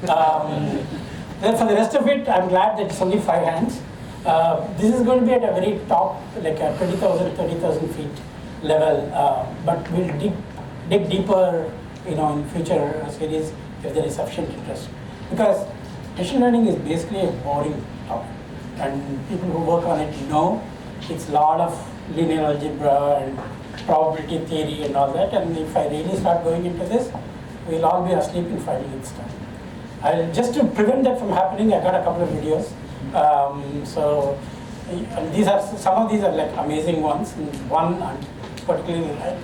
Then for the rest of it, I'm glad that it's only 5 hands. This is going to be at a very top, like a 20,000, 30,000 feet level, but we'll dig deeper, in future series if there is sufficient interest. Because machine learning is basically a boring topic, and people who work on it know it's a lot of linear algebra and probability theory and all that. And if I really start going into this, we'll all be asleep in 5 minutes time. Just to prevent that from happening, I got a couple of videos. And some of these are like amazing ones. And one I'm particularly like.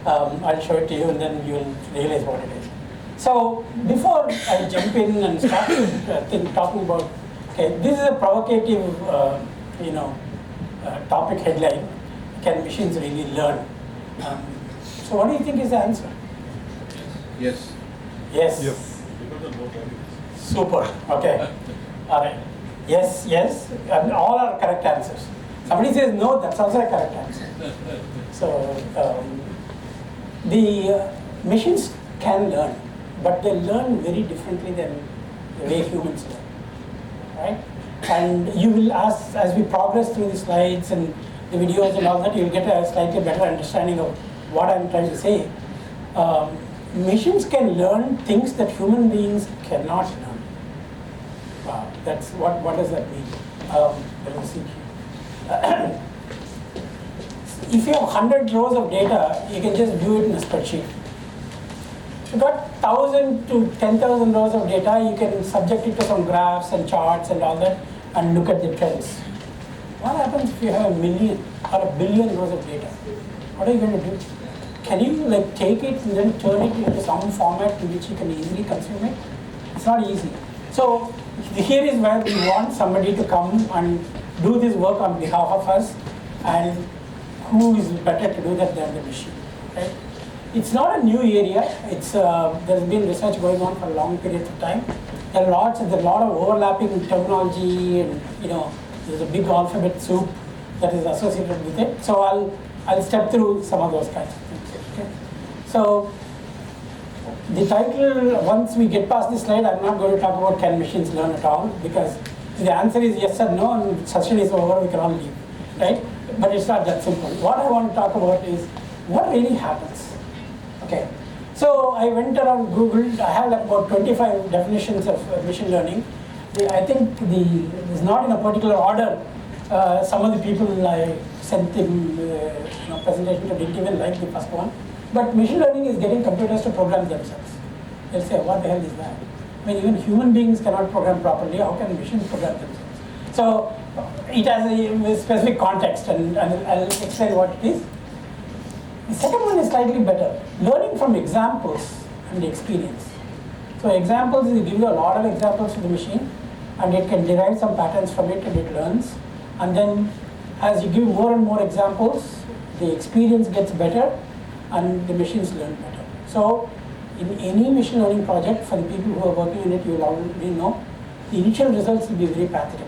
I'll show it to you, and then you'll realize what it is. So before I jump in and start talking about, okay, this is a provocative, topic headline. Can machines really learn? So what do you think is the answer? Yes. Yes. Yes. Super. Okay. All right. Yes, yes, and all are correct answers. Somebody says no, that's also a correct answer. So the machines can learn, but they learn very differently than the way humans learn, right? And you will, as we progress through the slides and the videos and all that, you'll get a slightly better understanding of what I'm trying to say. Machines can learn things that human beings cannot learn. That's what does that mean? Let me see here. If you have 100 rows of data, you can just view it in a spreadsheet. If you've got 1,000 to 10,000 rows of data, you can subject it to some graphs and charts and all that and look at the trends. What happens if you have 1 million or 1 billion rows of data? What are you going to do? Can you take it and then turn it into some format in which you can easily consume it? It's not easy. So here is where we want somebody to come and do this work on behalf of us, and who is better to do that than the machine, right? It's not a new area. There's been research going on for a long period of time. There's a lot of overlapping terminology, and there's a big alphabet soup that is associated with it. So I'll step through some of those kinds of things. Okay? So the title, once we get past this slide, I'm not going to talk about can machines learn at all, because if the answer is yes or no, and session is over, we can all leave, right? But it's not that simple. What I want to talk about is what really happens. Okay, so I went around Google. I have about 25 definitions of machine learning. I think it's not in a particular order. Some of the people I sent them presentation to didn't even like the first one. But machine learning is getting computers to program themselves. They'll say, what the hell is that? I mean, even human beings cannot program properly. How can machines program themselves? So it has a specific context, and I'll explain what it is. The second one is slightly better. Learning from examples and experience. So examples is give you a lot of examples to the machine, and it can derive some patterns from it, and it learns. And then as you give more and more examples, the experience gets better, and the machines learn better. So in any machine learning project, for the people who are working in it, you will already know, the initial results will be very pathetic.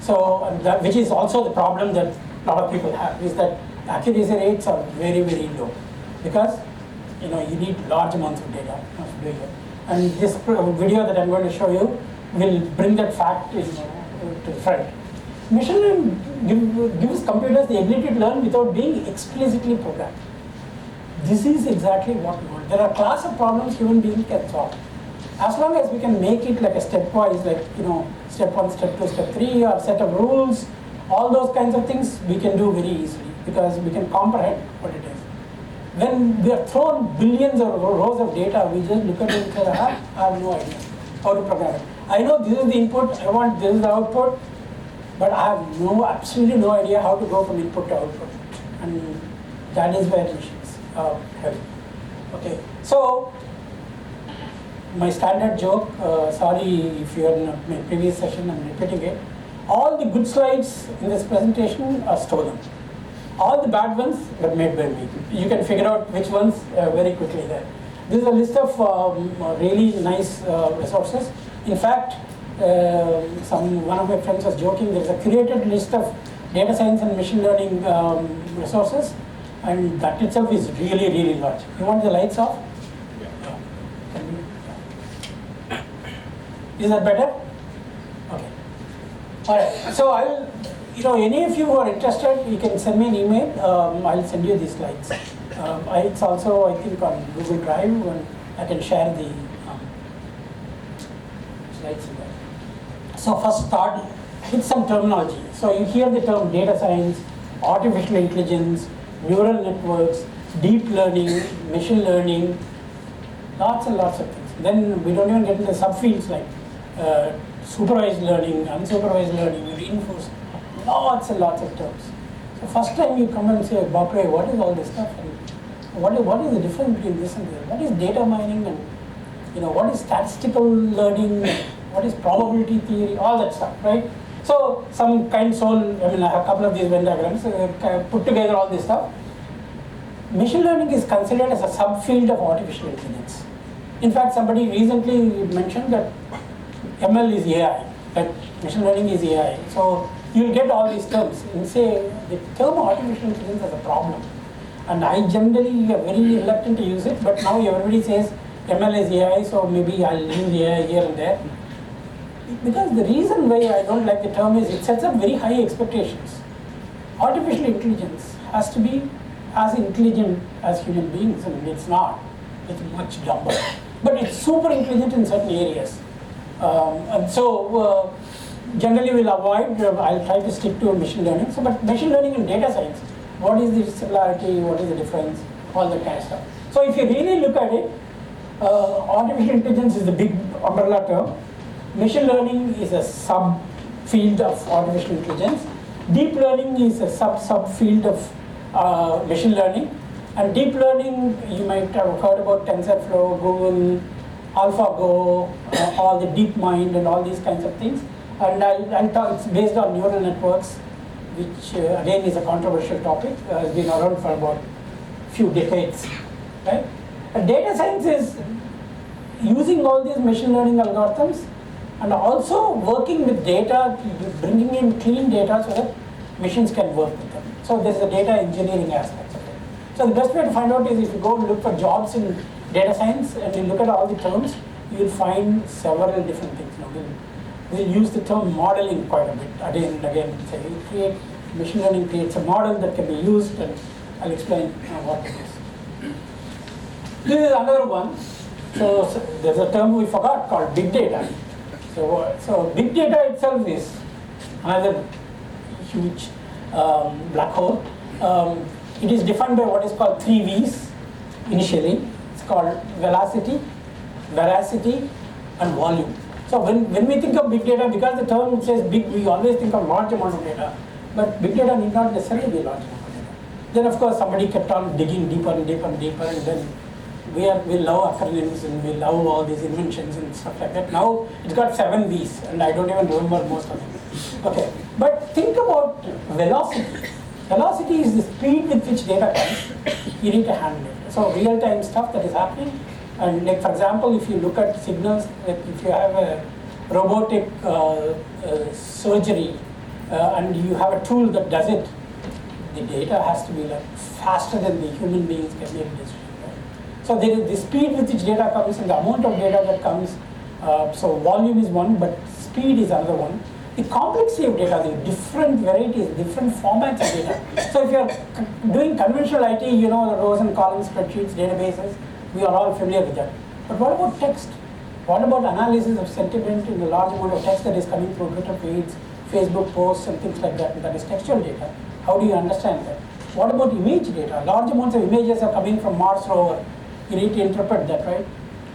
So which is also the problem that a lot of people have, is that accuracy rates are very, very low, because you need large amounts of data to do it. And this video that I'm going to show you will bring that fact to the front. Machine learning gives computers the ability to learn without being explicitly programmed. This is exactly what we want. There are a class of problems human beings can solve. As long as we can make it like a stepwise, like step 1, step 2, step 3, or set of rules, all those kinds of things we can do very easily, because we can comprehend what it is. When we are thrown billions of rows of data, we just look at it and say, I have no idea how to program it. I know this is the input, I want this is the output, but I have absolutely no idea how to go from input to output. And that is where machines help. Okay, so my standard joke, sorry if you are in my previous session, I'm repeating it. All the good slides in this presentation are stolen. All the bad ones were made by me. You can figure out which ones very quickly there. This is a list of really nice resources. In fact, one of my friends was joking, there's a curated list of data science and machine learning resources, and that itself is really, really large. You want the lights off? Is that better? Okay. All right. So I'll, any of you who are interested, you can send me an email. I'll send you these slides. It's also, I think, on Google Drive, and I can share the slides in there. So first start with some terminology. So you hear the term data science, artificial intelligence, neural networks, deep learning, machine learning, lots and lots of things. Then we don't even get into subfields like supervised learning, unsupervised learning, reinforced, lots and lots of terms. So first time you come and say, Bapre, what is all this stuff? And what is the difference between this and this? What is data mining, and what is statistical learning, what is probability theory, all that stuff, right? So some kind soul, I have a couple of these Venn diagrams, put together all this stuff. Machine learning is considered as a subfield of artificial intelligence. In fact, somebody recently mentioned that ML is AI, that machine learning is AI. So you'll get all these terms and say the term artificial intelligence has a problem. And I generally am very reluctant to use it, but now everybody says ML is AI, so maybe I'll use AI here and there. Because the reason why I don't like the term is it sets up very high expectations. Artificial intelligence has to be as intelligent as human beings, and it's not. It's much dumber. But it's super intelligent in certain areas. And so generally we'll avoid, I'll try to stick to machine learning. So, but machine learning and data science, what is the similarity, what is the difference, all that kind of stuff. So if you really look at it, artificial intelligence is the big umbrella term. Machine learning is a subfield of artificial intelligence. Deep learning is a subfield of machine learning. And deep learning, you might have heard about TensorFlow, Google, AlphaGo, all the DeepMind and all these kinds of things. And I'll talk, it's based on neural networks, which again is a controversial topic, has been around for about a few decades, right? And data science is using all these machine learning algorithms and also working with data, bringing in clean data so that machines can work with them. So there's the data engineering aspects of it. So the best way to find out is if you go and look for jobs in data science and you look at all the terms, you'll find several different things. We'll use the term modeling quite a bit again and again. So you create, machine learning creates a model that can be used, and I'll explain what it is. This is another one. So there's a term we forgot called big data. So big data itself is another huge black hole. It is defined by what is called 3 V's initially. It's called velocity, veracity, and volume. So when we think of big data, because the term says big, we always think of large amount of data. But big data need not necessarily be large amount of data. Then of course somebody kept on digging deeper and deeper and deeper, and then we love acronyms and we love all these inventions and stuff like that. Now it's got 7 V's and I don't even remember most of them. Okay, but think about velocity. Velocity is the speed with which data comes. You need to handle it. So real-time stuff that is happening. And like for example, if you look at signals, like if you have a robotic surgery and you have a tool that does it, the data has to be like faster than the human beings can make decisions. Right? So there is the speed with which data comes and the amount of data that comes. So volume is one, but speed is another one. The complexity of data, the different varieties, different formats of data. So if you're doing conventional IT, you know the rows and columns, spreadsheets, databases, we are all familiar with that. But what about text? What about analysis of sentiment in the large amount of text that is coming through Twitter feeds, Facebook posts, and things like that? That is textual data. How do you understand that? What about image data? Large amounts of images are coming from Mars rover. You need to interpret that, right?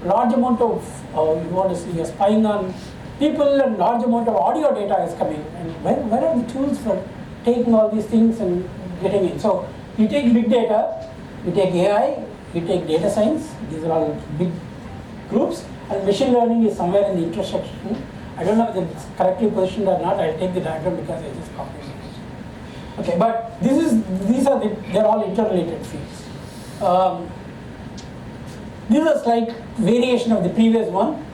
Large amount of, you want to see, you're spying on people, and large amount of audio data is coming. And where are the tools for taking all these things and getting in? So you take big data, you take AI, you take data science, these are all big groups, and machine learning is somewhere in the intersection. I don't know if it's correctly positioned or not. I'll take the diagram because I just copied it. Okay, but they're all interrelated fields. This is a slight variation of the previous one.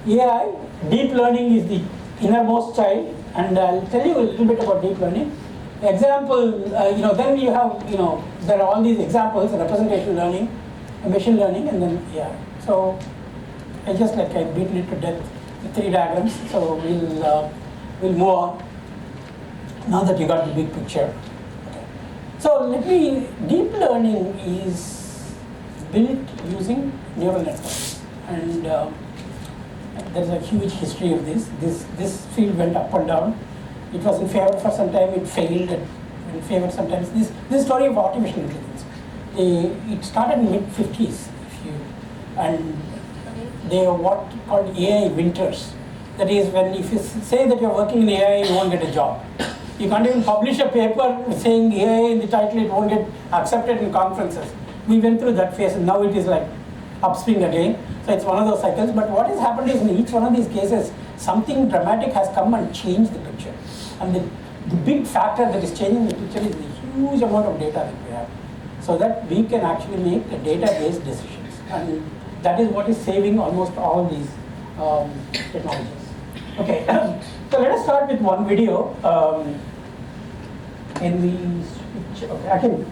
AI, deep learning is the innermost child, and I'll tell you a little bit about deep learning. Example, then you have, there are all these examples: representation learning, machine learning, and then AI. So I beaten it to death the 3 diagrams. So we'll move on now that you got the big picture. Okay. So deep learning is built using neural networks, and there is a huge history of this. This field went up and down. It was in favor for some time, it failed, and in favor sometimes. This story of artificial intelligence, it started in mid-50s, and they are what called AI winters. That is, when if you say that you're working in AI, you won't get a job. You can't even publish a paper saying AI in the title, it won't get accepted in conferences. We went through that phase, and now it is like upswing again. So it's one of those cycles. But what has happened is, in each one of these cases, something dramatic has come and changed the picture. And the big factor that is changing the picture is the huge amount of data that we have, so that we can actually make data-based decisions. And that is what is saving almost all these technologies. Okay, so let us start with one video. Can we switch? Okay, I can.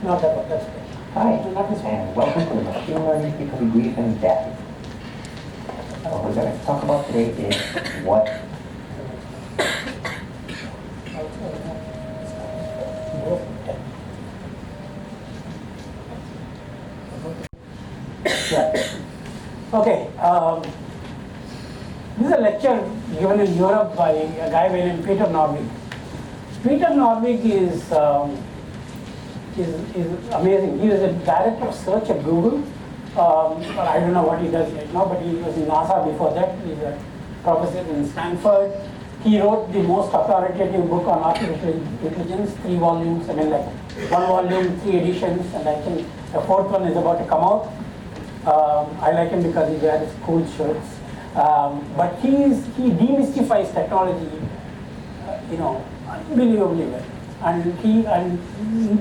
No, that's good. Hi, and welcome to the Machine Learning People Brief and Death. What we're going to talk about today is what Okay, this is a lecture given in Europe by a guy named Peter Norvig. Peter Norvig is amazing. He was a director of search at Google. I don't know what he does right now, but he was in NASA before that. He's a professor in Stanford. He wrote the most authoritative book on artificial intelligence, 3 volumes. I mean, like 1 volume, 3 editions, and I think the 4th one is about to come out. I like him because he wears cool shirts. But he demystifies technology, unbelievably well. And he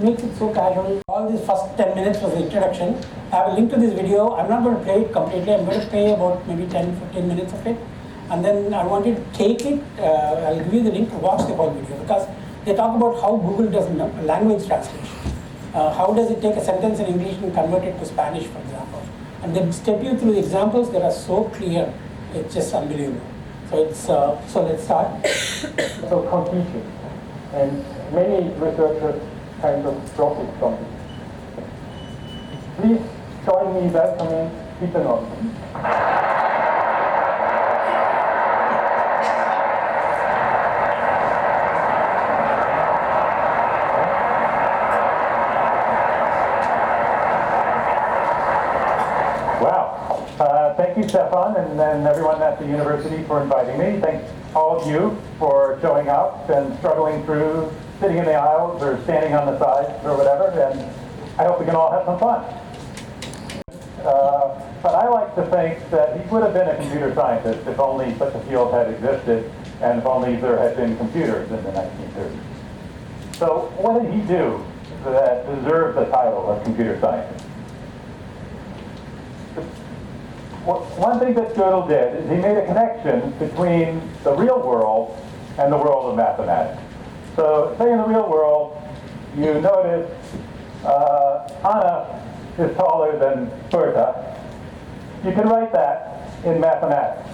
makes it so casual. All these first 10 minutes was the introduction. I have a link to this video. I'm not going to play it completely. I'm going to play about maybe 10-15 minutes of it. And then I want you to take it. I'll give you the link to watch the whole video, because they talk about how Google does language translation. How does it take a sentence in English and convert it to Spanish, for example. And then step you through the examples that are so clear. It's just unbelievable. So let's start. So completely. And many researchers kind of drop it from it. Please join me welcoming Peter Norvig. Thank you, Stefan, and everyone at the university for inviting me. Thanks all of you for showing up and struggling through, sitting in the aisles or standing on the sides or whatever, and I hope we can all have some fun. But I like to think that he would have been a computer scientist if only such a field had existed and if only there had been computers in the 1930s. So what did he do that deserved the title of computer scientist? One thing that Gödel did is he made a connection between the real world and the world of mathematics. So say in the real world, you notice Anna is taller than Berta. You can write that in mathematics.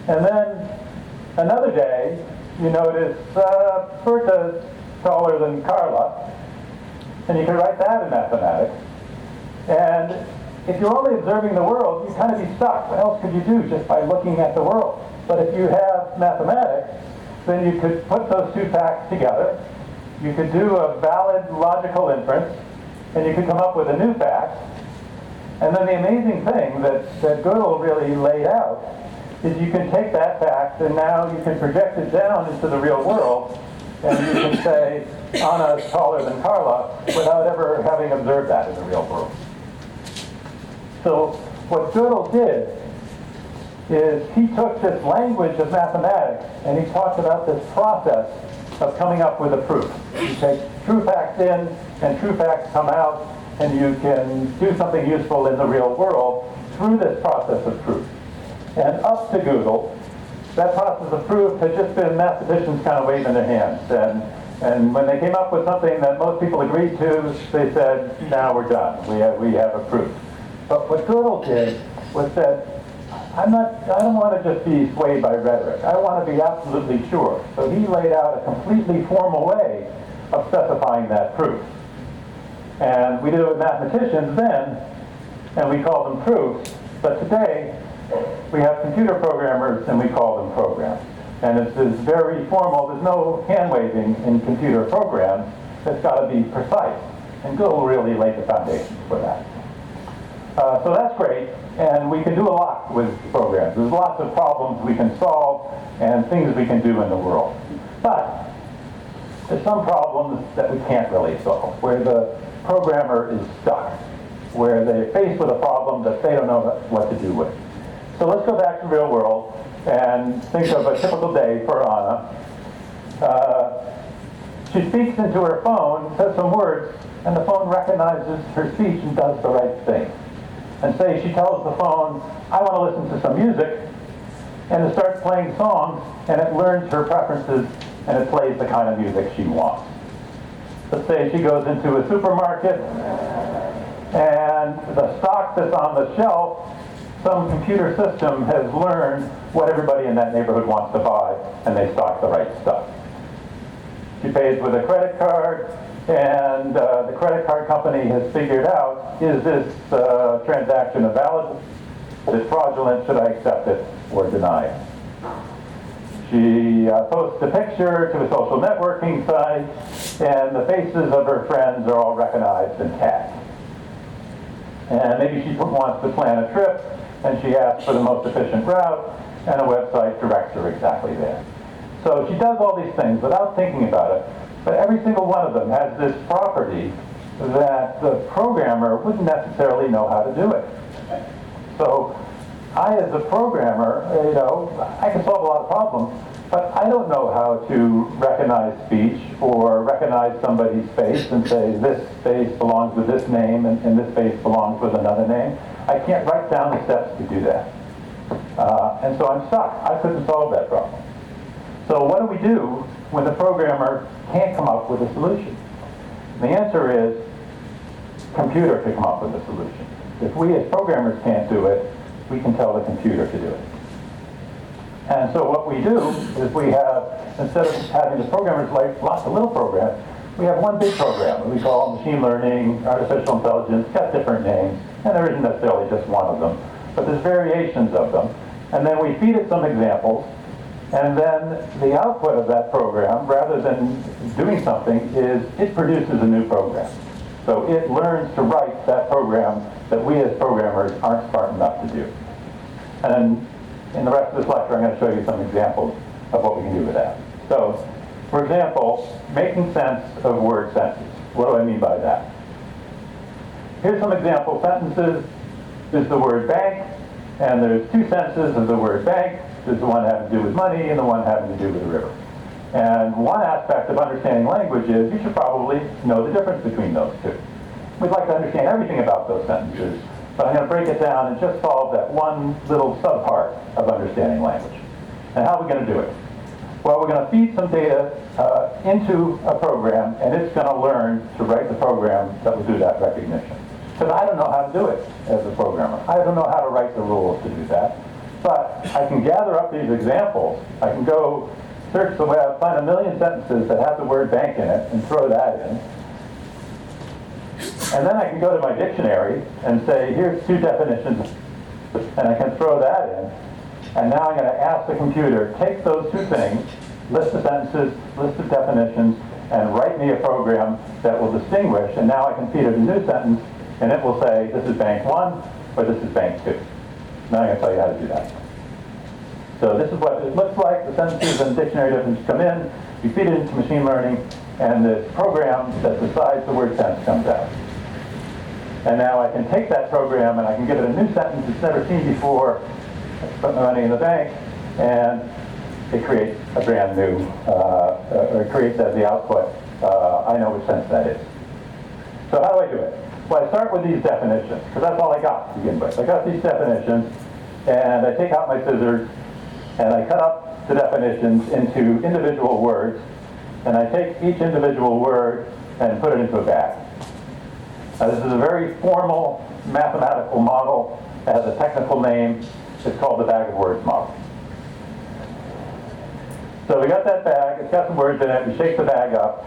And then another day, you notice Berta's taller than Carla, and you can write that in mathematics. And if you're only observing the world, you'd kind of be stuck. What else could you do just by looking at the world? But if you have mathematics, then you could put those two facts together. You could do a valid logical inference, and you could come up with a new fact. And then the amazing thing that Gödel really laid out is you can take that fact and now you can project it down into the real world, and you can say Anna is taller than Carla without ever having observed that in the real world. So what Gödel did is he took this language of mathematics and he talked about this process of coming up with a proof. You take true facts in, and true facts come out, and you can do something useful in the real world through this process of proof. And up to Google, that process of proof had just been mathematicians kind of waving their hands. And when they came up with something that most people agreed to, they said, now we're done. We have a proof. But what Gödel did was said, I don't want to just be swayed by rhetoric. I want to be absolutely sure. So he laid out a completely formal way of specifying that proof. And we did it with mathematicians then, and we called them proofs. But today, we have computer programmers, and we call them programs. And it's very formal. There's no hand-waving in computer programs. It's got to be precise. And Gödel really laid the foundations for that. So that's great, and we can do a lot with programs. There's lots of problems we can solve and things we can do in the world. But there's some problems that we can't really solve, where the programmer is stuck, where they're faced with a problem that they don't know what to do with. So let's go back to the real world and think of a typical day for Anna. She speaks into her phone, says some words, and the phone recognizes her speech and does the right thing. And say she tells the phone, I want to listen to some music, and it starts playing songs, and it learns her preferences, and it plays the kind of music she wants. Let's say she goes into a supermarket, and the stock that's on the shelf, some computer system has learned what everybody in that neighborhood wants to buy, and they stock the right stuff. She pays with a credit card, and the credit card company has figured out, is this transaction a valid? Is it fraudulent? Should I accept it or deny it? She posts a picture to a social networking site, and the faces of her friends are all recognized and tagged. And maybe she wants to plan a trip, and she asks for the most efficient route, and a website directs her exactly there. So she does all these things without thinking about it, but every single one of them has this property that the programmer wouldn't necessarily know how to do it. So I, as a programmer, I can solve a lot of problems, but I don't know how to recognize speech or recognize somebody's face and say this face belongs with this name and this face belongs with another name. I can't write down the steps to do that. And so I'm stuck. I couldn't solve that problem. So what do we do when the programmer can't come up with a solution? The answer is computer can come up with a solution. If we as programmers can't do it, we can tell the computer to do it. And so what we do is we have, instead of having the programmers like lots of little programs, we have one big program that we call machine learning, artificial intelligence, got different names, and there isn't necessarily just one of them, but there's variations of them. And then we feed it some examples, and then the output of that program, rather than doing something, is it produces a new program. So it learns to write that program that we as programmers aren't smart enough to do. And in the rest of this lecture, I'm going to show you some examples of what we can do with that. So, for example, making sense of word sentences. What do I mean by that? Here's some example sentences. There's the word bank, and there's two sentences of the word bank. There's the one having to do with money and the one having to do with the river. And one aspect of understanding language is you should probably know the difference between those two. We'd like to understand everything about those sentences, but I'm going to break it down and just solve that one little subpart of understanding language. And how are we going to do it? Well, we're going to feed some data into a program, and it's going to learn to write the program that will do that recognition. Because I don't know how to do it as a programmer. I don't know how to write the rules to do that. But I can gather up these examples. I can go search the web, find a million sentences that have the word bank in it, and throw that in. And then I can go to my dictionary and say, here's two definitions, and I can throw that in. And now I'm going to ask the computer, take those two things, list the sentences, list the definitions, and write me a program that will distinguish. And now I can feed it a new sentence, and it will say, this is bank 1, or this is bank 2. Now I'm going to tell you how to do that. So this is what it looks like. The sentences and dictionary definitions come in. You feed it into machine learning, and the program that decides the word sentence comes out. And now I can take that program and I can give it a new sentence it's never seen before. I put my money in the bank, and it creates a brand new, or creates as the output, I know which sentence that is. So how do I do it? Well, I start with these definitions, because that's all I got to begin with. I got these definitions, and I take out my scissors, and I cut up the definitions into individual words, and I take each individual word and put it into a bag. Now, this is a very formal mathematical model. It has a technical name. It's called the bag of words model. So we got that bag. It's got some words in it. We shake the bag up.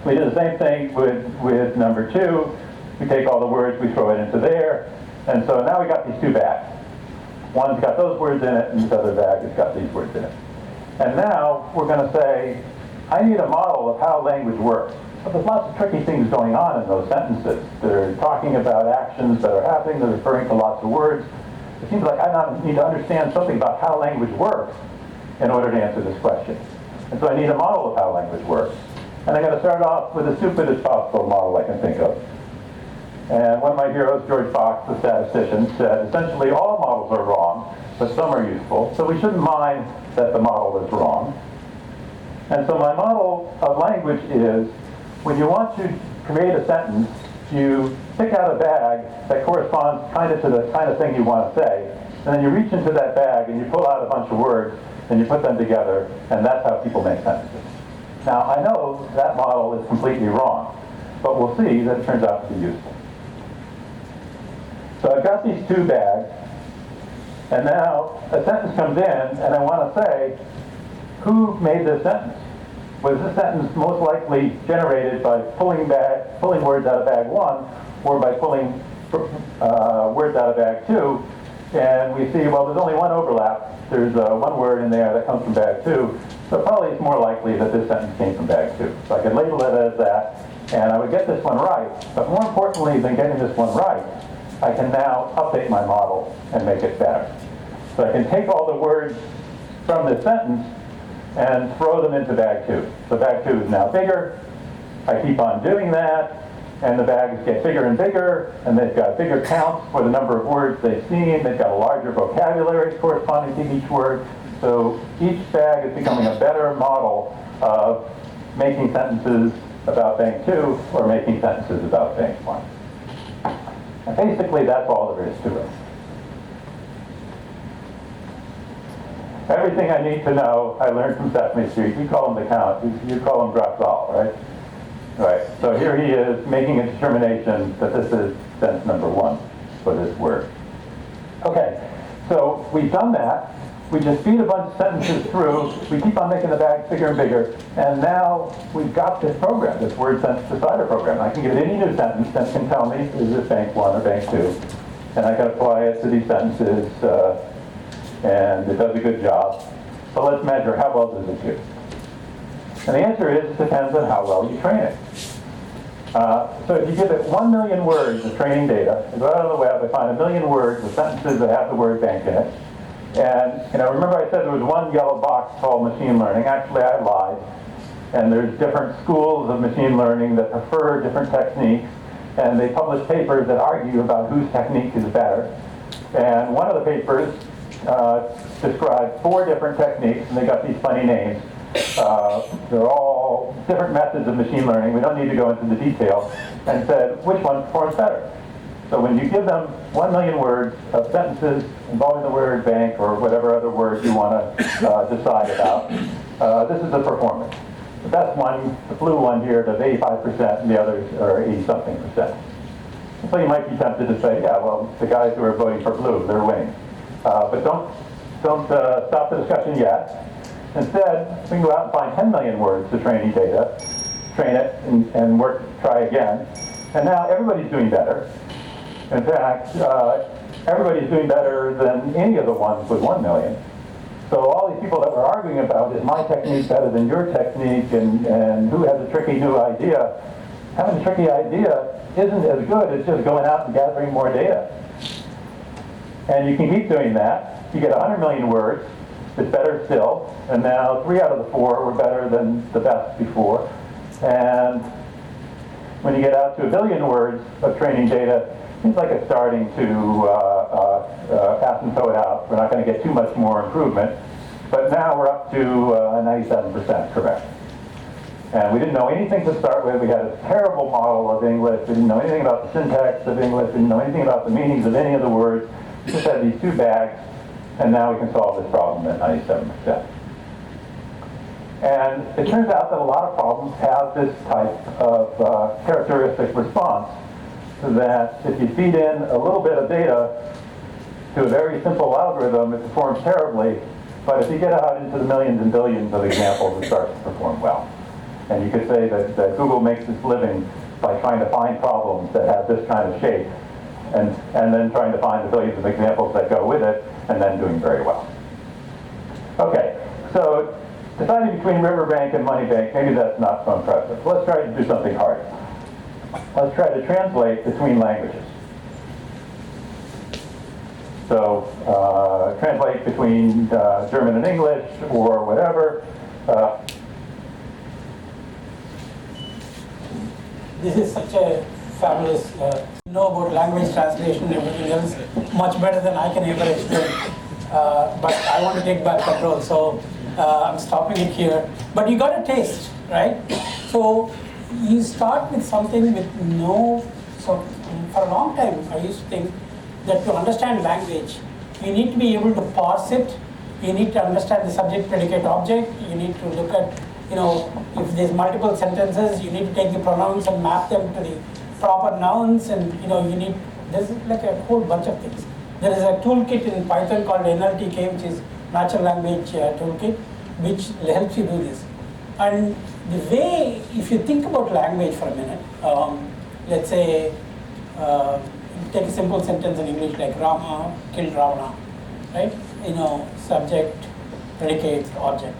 We do the same thing with number 2. We take all the words, we throw it into there. And so now we got these 2 bags. One's got those words in it, and this other bag has got these words in it. And now we're going to say, I need a model of how language works. But there's lots of tricky things going on in those sentences. They're talking about actions that are happening. They're referring to lots of words. It seems like I need to understand something about how language works in order to answer this question. And so I need a model of how language works. And I'm going to start off with the stupidest possible model I can think of. And one of my heroes, George Fox, the statistician, said, essentially all models are wrong, but some are useful. So we shouldn't mind that the model is wrong. And so my model of language is, when you want to create a sentence, you pick out a bag that corresponds kind of to the kind of thing you want to say, and then you reach into that bag and you pull out a bunch of words and you put them together, and that's how people make sentences. Now, I know that model is completely wrong, but we'll see that it turns out to be useful. So I've got these 2 bags, and now a sentence comes in, and I want to say, who made this sentence? Was this sentence most likely generated by pulling words out of bag 1, or by pulling words out of bag 2? And we see, well, there's only one overlap. There's one word in there that comes from bag 2. So probably it's more likely that this sentence came from bag 2. So I can label it as that, and I would get this one right. But more importantly than getting this one right, I can now update my model and make it better. So I can take all the words from this sentence and throw them into bag 2. So bag 2 is now bigger. I keep on doing that, and the bags get bigger and bigger, and they've got bigger counts for the number of words they've seen. They've got a larger vocabulary corresponding to each word. So each bag is becoming a better model of making sentences about bank 2 or making sentences about bank 1. And basically, that's all there is to it. Everything I need to know, I learned from Sesame Street. We call them the count. You call them drops all, right? Right. So here he is making a determination that this is sentence number 1 for this word. Okay. So we've done that. We just feed a bunch of sentences through. We keep on making the bags bigger and bigger. And now we've got this program, this word sentence decider program. I can give it any new sentence that can tell me, is this bank 1 or bank 2? And I can apply it to these sentences, and it does a good job. So let's measure, how well does it do? And the answer is, it depends on how well you train it. So if you give it 1 million words of training data, I go out on the web, I find 1 million words of sentences that have the word bank in it. And remember I said there was one yellow box called machine learning. Actually, I lied. And there's different schools of machine learning that prefer different techniques. And they publish papers that argue about whose technique is better. And one of the papers described 4 different techniques, and they got these funny names. They're all different methods of machine learning. We don't need to go into the detail. And said, which one performs better? So when you give them 1 million words of sentences involving the word bank or whatever other word you want to decide about, this is the performance. The best one, the blue one here, does 85%, and the others are 80-something%. And so you might be tempted to say, yeah, well, the guys who are voting for blue, they're winning. But don't stop the discussion yet. Instead, we can go out and find 10 million words of training data, train it, and try again. And now everybody's doing better. In fact, everybody's doing better than any of the ones with 1 million. So all these people that we're arguing about, is my technique better than your technique, and who has a tricky new idea? Having a tricky idea isn't as good as just going out and gathering more data. And you can keep doing that. You get 100 million words, it's better still. And now 3 out of the 4 were better than the best before. And when you get out to 1 billion words of training data, seems like it's starting to asymptote out. We're not going to get too much more improvement. But now we're up to 97% correct. And we didn't know anything to start with. We had a terrible model of English. We didn't know anything about the syntax of English. We didn't know anything about the meanings of any of the words. We just had these two bags, and now we can solve this problem at 97%. And it turns out that a lot of problems have this type of characteristic response, that if you feed in a little bit of data to a very simple algorithm, it performs terribly. But if you get out into the millions and billions of examples, it starts to perform well. And you could say that Google makes its living by trying to find problems that have this kind of shape, and then trying to find the billions of examples that go with it, and then doing very well. Okay, so deciding between Riverbank and Moneybank, maybe that's not so impressive. Let's try to do something hard. Let's try to translate between languages. So translate between German and English or whatever. This is such a fabulous, know about language translation and everything else, much better than I can ever explain. But I want to take back control, so I'm stopping it here. But you got a taste, right? So you start with something with so for a long time I used to think that to understand language, you need to be able to parse it, you need to understand the subject, predicate, object, you need to look at, if there's multiple sentences, you need to take the pronouns and map them to the proper nouns, and there's like a whole bunch of things. There is a toolkit in Python called NLTK, which is Natural Language Toolkit, which helps you do this. And the way, if you think about language for a minute, let's say, take a simple sentence in English like Rama killed Ravana, right? Subject, predicate, object.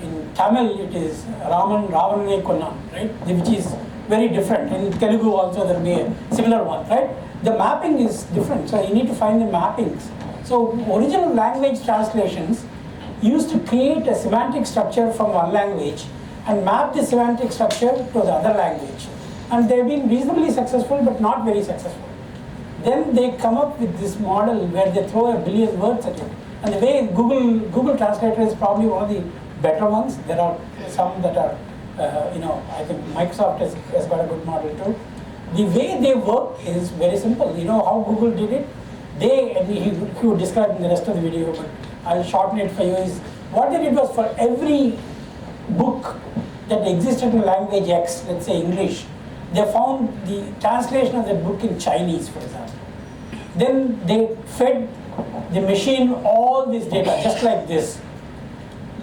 In Tamil, it is Raman Ravanane Konnan, right? Which is very different. In Telugu also there will be a similar one, right? The mapping is different, so you need to find the mappings. So original language translations used to create a semantic structure from one language and map the semantic structure to the other language. And they've been reasonably successful, but not very successful. Then they come up with this model where they throw a billion words at it. And the way Google Translator is probably one of the better ones. There are some that are, I think Microsoft has got a good model too. The way they work is very simple. You know how Google did it? He would describe in the rest of the video, but I'll shorten it for you, is what they did was for every book that existed in language X, let's say English, they found the translation of that book in Chinese, for example. Then they fed the machine all this data, just like this,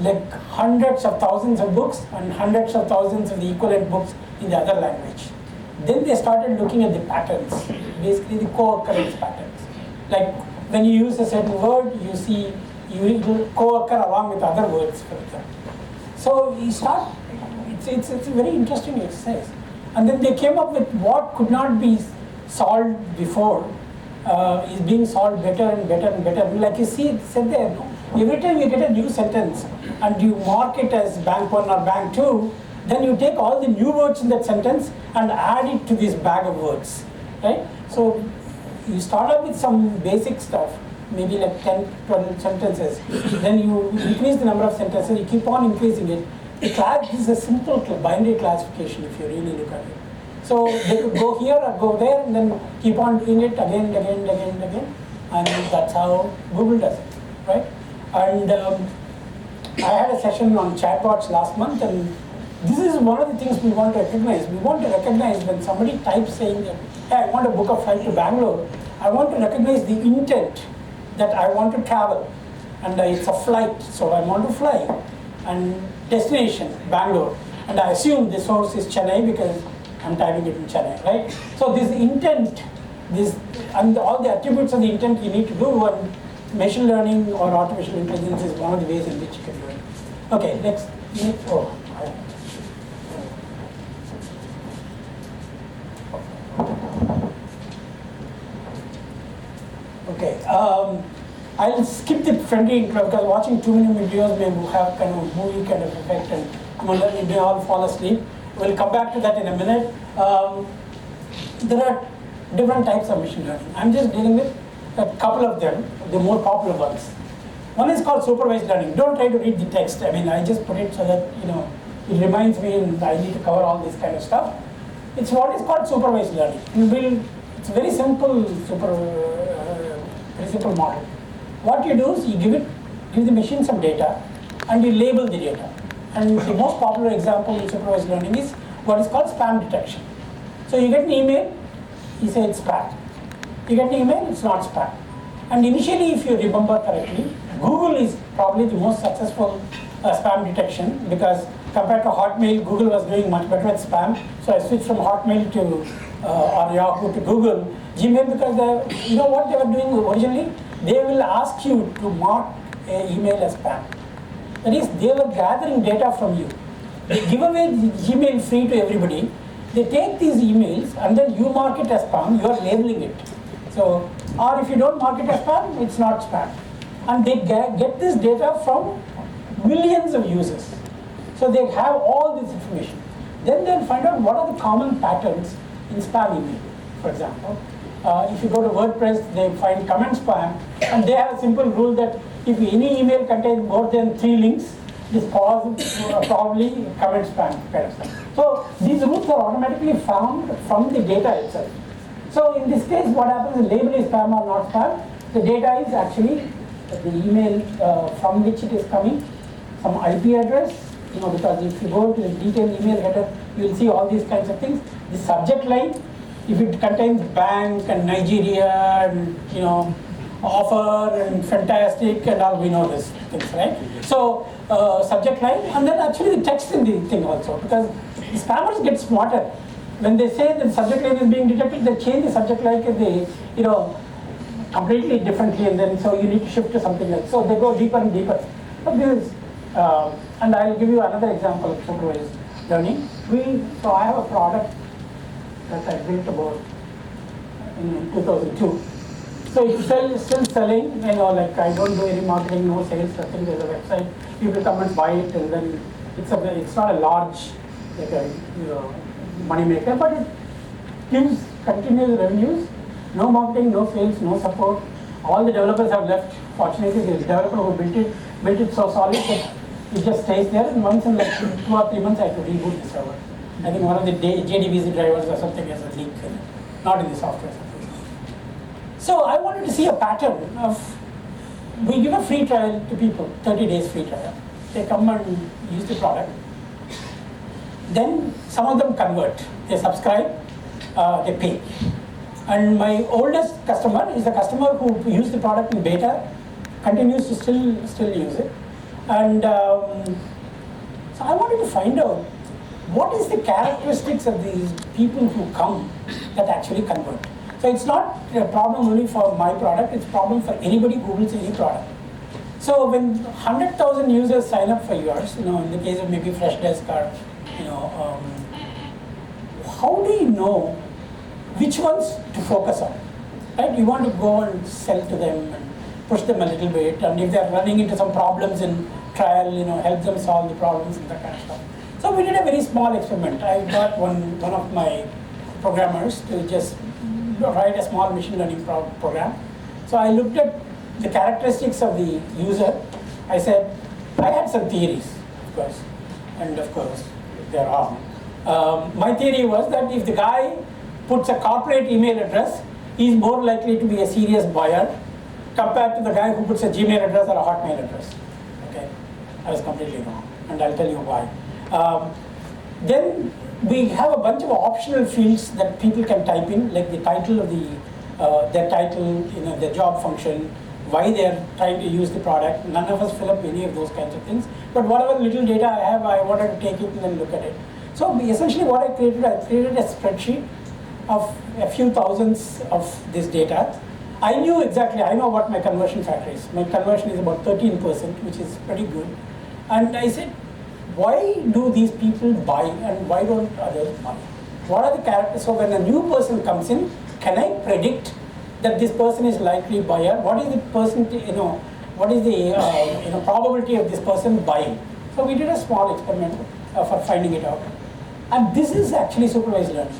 like hundreds of thousands of books and hundreds of thousands of the equivalent books in the other language. Then they started looking at the patterns, basically the co-occurrence patterns. Like when you use a certain word, you see you will co-occur along with other words, for example. So you start, it's a very interesting exercise. And then they came up with what could not be solved before is being solved better and better and better. Like you see, it said there, every time you get a new sentence and you mark it as bank 1 or bank 2, then you take all the new words in that sentence and add it to this bag of words, right? So you start off with some basic stuff, maybe like 10, 12 sentences. Then you increase the number of sentences, you keep on increasing it. This is a simple binary classification if you really look at it. So they could go here or go there and then keep on doing it again and again and again and again. And that's how Google does it, right? And I had a session on chatbots last month, and this is one of the things we want to recognize. We want to recognize when somebody types saying that, hey, I want to book a flight to Bangalore, I want to recognize the intent that I want to travel. And it's a flight, so I want to fly. And destination, Bangalore. And I assume the source is Chennai because I'm typing it in Chennai, right? So this intent, and all the attributes of the intent you need to do, and machine learning or artificial intelligence is one of the ways in which you can do it. Okay, next. Okay, I'll skip the friendly intro because watching too many videos may have kind of movie kind of effect and you may all fall asleep. We'll come back to that in a minute. There are different types of machine learning. I'm just dealing with a couple of them, the more popular ones. One is called supervised learning. Don't try to read the text. I mean, I just put it so that, it reminds me and I need to cover all this kind of stuff. It's what is called supervised learning. It's a very simple simple model. What you do is you give the machine some data and you label the data. And the most popular example in supervised learning is what is called spam detection. So you get an email, you say it's spam. You get an email, it's not spam. And initially, if you remember correctly, Google is probably the most successful spam detection because compared to Hotmail, Google was doing much better at spam. So I switched from Hotmail to or Yahoo to Google. Gmail, because you know what they were doing originally? They will ask you to mark an email as spam. That is, they were gathering data from you. They give away Gmail free to everybody. They take these emails and then you mark it as spam, you are labeling it. So, or if you don't mark it as spam, it's not spam. And they get this data from millions of users. So they have all this information. Then they'll find out what are the common patterns in spam email. For example, if you go to WordPress, they find comment spam, and they have a simple rule that if any email contains more than 3 links, this probably comment spam kind of stuff. So these rules are automatically found from the data itself. So in this case, what happens is label is spam or not spam. The data is actually the email from which it is coming, some IP address, because if you go to the detailed email header, you will see all these kinds of things. The subject line, if it contains bank and Nigeria and offer and fantastic and all, we know this things, right? So subject line, and then actually the text in the thing also, because the spammers get smarter. When they say that the subject line is being detected, they change the subject line completely differently, and then so you need to shift to something else. So they go deeper and deeper. But this is, and I'll give you another example of supervised learning. So I have a product that I built about in 2002. So it's still selling, like I don't do any marketing, no sales, nothing. There's a website, people come and buy it, and then it's not a large money maker, but it gives continuous revenues, no marketing, no sales, no support. All the developers have left. Fortunately, the developer who built it so solid that it just stays there, and once in like 2 or 3 months I have to reboot the server. I think one of the JDBC drivers or something has a leak, not in the software. So I wanted to see a pattern of, we give a free trial to people, 30 days free trial. They come and use the product. Then some of them convert, they subscribe, they pay. And my oldest customer is the customer who used the product in beta, continues to still use it. And so I wanted to find out what is the characteristics of these people who come that actually convert. So it's not a problem only for my product, it's a problem for anybody who Googles any product. So when 100,000 users sign up for yours, in the case of maybe Freshdesk or, how do you know which ones to focus on? Right? You want to go and sell to them and push them a little bit, and if they're running into some problems in trial, help them solve the problems and that kind of stuff. So we did a very small experiment. I got one of my programmers to just write a small machine learning program. So I looked at the characteristics of the user. I said, I had some theories, of course, and of course, they're wrong. My theory was that if the guy puts a corporate email address, he's more likely to be a serious buyer compared to the guy who puts a Gmail address or a Hotmail address. Okay, I was completely wrong, and I'll tell you why. Then we have a bunch of optional fields that people can type in, like the title of their title, their job function, why they're trying to use the product. None of us fill up any of those kinds of things. But whatever little data I have, I wanted to take it and then look at it. So essentially what I created a spreadsheet of a few thousands of this data. I know what my conversion factor is. My conversion is about 13%, which is pretty good. And I said, why do these people buy and why don't others buy? What are the characters? So when a new person comes in, can I predict that this person is likely buyer? What is the person, what is the probability of this person buying? So we did a small experiment for finding it out. And this is actually supervised learning.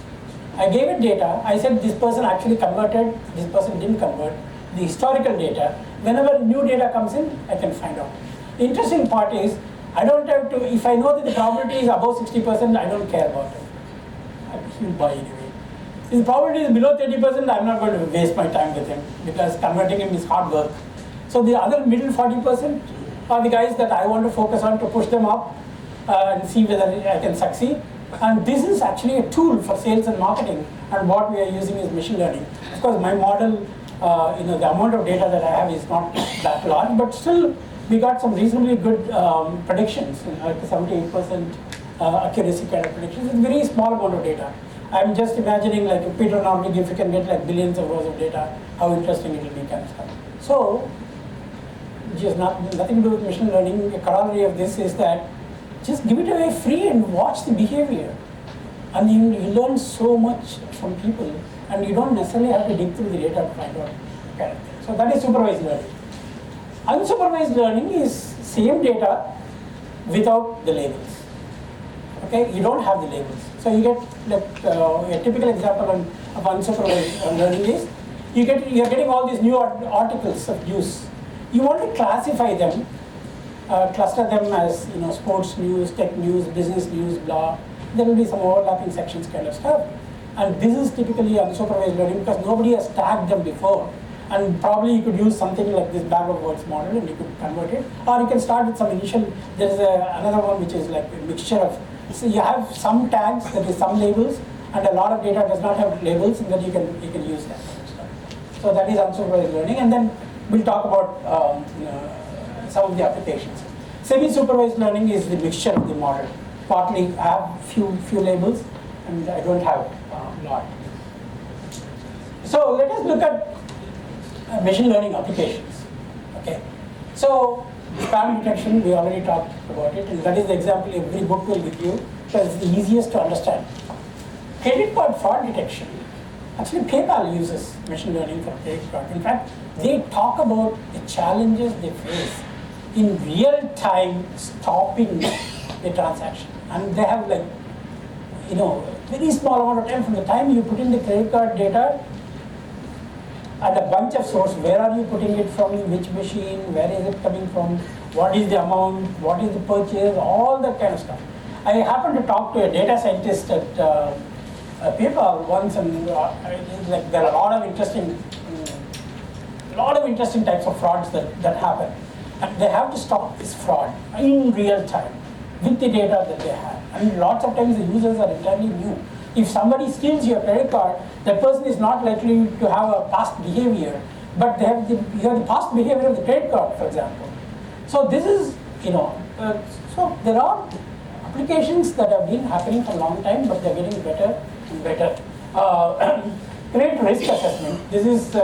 I gave it data, I said this person actually converted, this person didn't convert, the historical data, whenever new data comes in, I can find out. The interesting part is, I don't have to, if I know that the probability is above 60%, I don't care about it. He will buy anyway. If the probability is below 30%, I'm not going to waste my time with him because converting him is hard work. So the other middle 40% are the guys that I want to focus on to push them up and see whether I can succeed. And this is actually a tool for sales and marketing, and what we are using is machine learning. Of course, my model, the amount of data that I have is not that large, but still we got some reasonably good predictions, like 78% accuracy kind of predictions. It's a very small amount of data. I'm just imagining, like if Peter Norvig, if you can get like billions of rows of data, how interesting it will be kind of stuff. So, just nothing to do with machine learning. A corollary of this is that just give it away free and watch the behavior. And you learn so much from people, and you don't necessarily have to dig through the data to find out kind of thing. So that is supervised learning. Unsupervised learning is same data without the labels. Okay, you don't have the labels. So you get like a typical example of unsupervised learning is you're getting all these new articles of news. You want to classify them, cluster them as sports news, tech news, business news, blah. There will be some overlapping sections kind of stuff. And this is typically unsupervised learning because nobody has tagged them before. And probably you could use something like this bag of words model and you could convert it. Or you can start with some initial, there is another one which is like a mixture of, so you have some tags, that is some labels, and a lot of data does not have labels, and then you can use that kind of stuff. So that is unsupervised learning, and then we'll talk about some of the applications. Semi-supervised learning is the mixture of the model. Partly I have few labels, and I don't have a lot. So let us look at machine learning applications. Okay, so spam detection, we already talked about it, and that is the example every book will give you because it's the easiest to understand. Credit card fraud detection. Actually, PayPal uses machine learning for credit card. In fact, they talk about the challenges they face in real time stopping the transaction. And they have like, very small amount of time from the time you put in the credit card data and a bunch of source, where are you putting it from, which machine, where is it coming from, what is the amount, what is the purchase, all that kind of stuff. I happened to talk to a data scientist at PayPal once, and like there are a lot of interesting types of frauds that happen. And they have to stop this fraud in real time with the data that they have. And lots of times the users are entirely new. If somebody steals your credit card, that person is not likely to have a past behavior, but you have the past behavior of the credit card, for example. So this is, so there are applications that have been happening for a long time, but they're getting better and better. Credit risk assessment. This is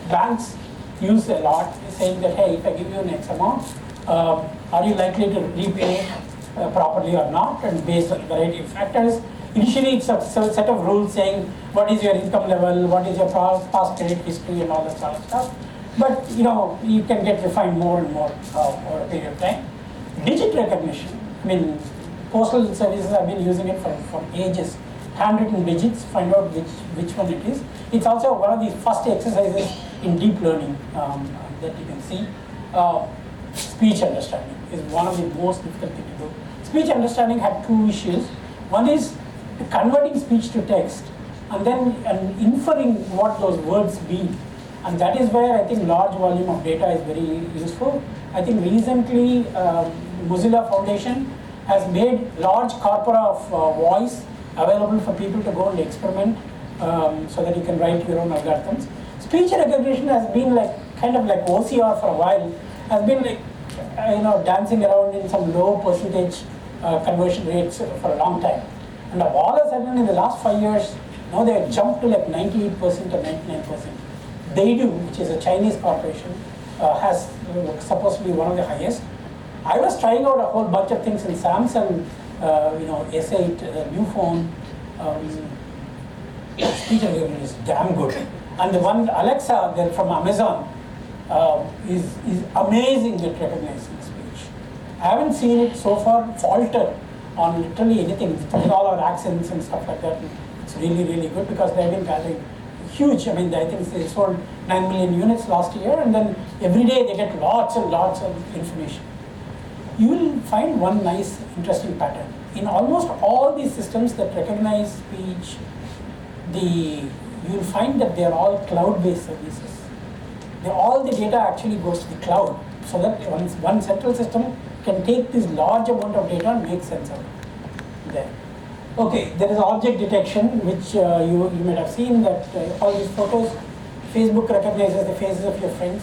banks use a lot, saying that, hey, if I give you an X amount, are you likely to repay properly or not, and based on a variety of factors. Initially, it's a set of rules saying what is your income level, what is your past credit history, and all that sort of stuff. But you can get refined more and more over a period of time. Digit recognition. I mean, postal services have been using it for ages. Handwritten digits, find out which one it is. It's also one of the first exercises in deep learning that you can see. Speech understanding is one of the most difficult things to do. Speech understanding had two issues. One is converting speech to text, and then inferring what those words mean. And that is where I think large volume of data is very useful. I think recently Mozilla Foundation has made large corpora of voice available for people to go and experiment so that you can write your own algorithms. Speech recognition has been kind of like OCR for a while, has been dancing around in some low percentage conversion rates for a long time. And all of a sudden in the last 5 years, now they have jumped to like 98% or 99%. Beidou, which is a Chinese corporation, has supposed to be one of the highest. I was trying out a whole bunch of things in Samsung, S8, new phone. Speech recognition is damn good. And the one Alexa there from Amazon is amazing at recognizing speech. I haven't seen it so far falter on literally anything, with all our accents and stuff like that. It's really, really good because they've been gathering huge. I mean, I think they sold 9 million units last year, and then every day they get lots and lots of information. You will find one nice, interesting pattern. In almost all these systems that recognize speech, you will find that they are all cloud-based services. All the data actually goes to the cloud, so that one central system can take this large amount of data and make sense of it there. Okay, there is object detection, which you might have seen that all these photos, Facebook recognizes the faces of your friends.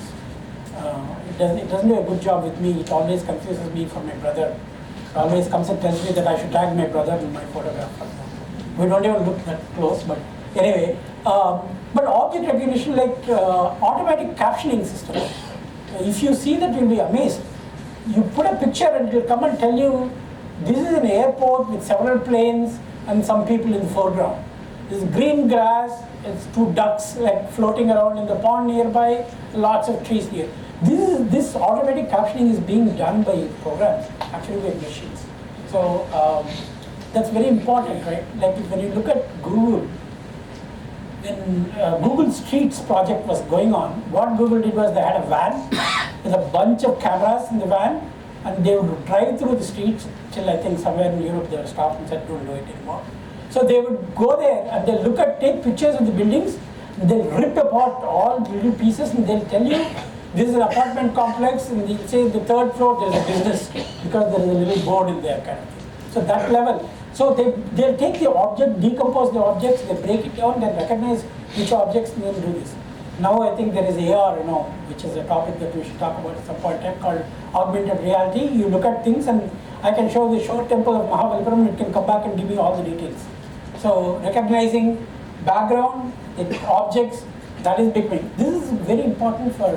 It doesn't do a good job with me. It always confuses me from my brother. It always comes and tells me that I should tag my brother in my photograph. We don't even look that close, but anyway. But object recognition, like automatic captioning system. If you see that, you'll be amazed. You put a picture and it will come and tell you, this is an airport with several planes and some people in the foreground. There's green grass, it's 2 ducks like floating around in the pond nearby, lots of trees here. This automatic captioning is being done by programs, actually by machines. So that's very important, right? Like when you look at Google, when Google Streets project was going on, what Google did was they had a van with a bunch of cameras in the van, and they would drive through the streets till I think somewhere in Europe they were stopped and said, don't do it anymore. So they would go there and they'll take pictures of the buildings, and they'll rip apart all little pieces, and they'll tell you, this is an apartment complex, and they'll say the 3rd floor there's a business, because there is a little board in there kind of thing. So that level. So they'll take the object, decompose the objects, they break it down, then recognize which objects, and then do this. Now I think there is AR, which is a topic that we should talk about at some point in time, called augmented reality. You look at things, and I can show the short temple of Mahabalipuram, it can come back and give me all the details. So recognizing background, objects, that is big thing. This is very important for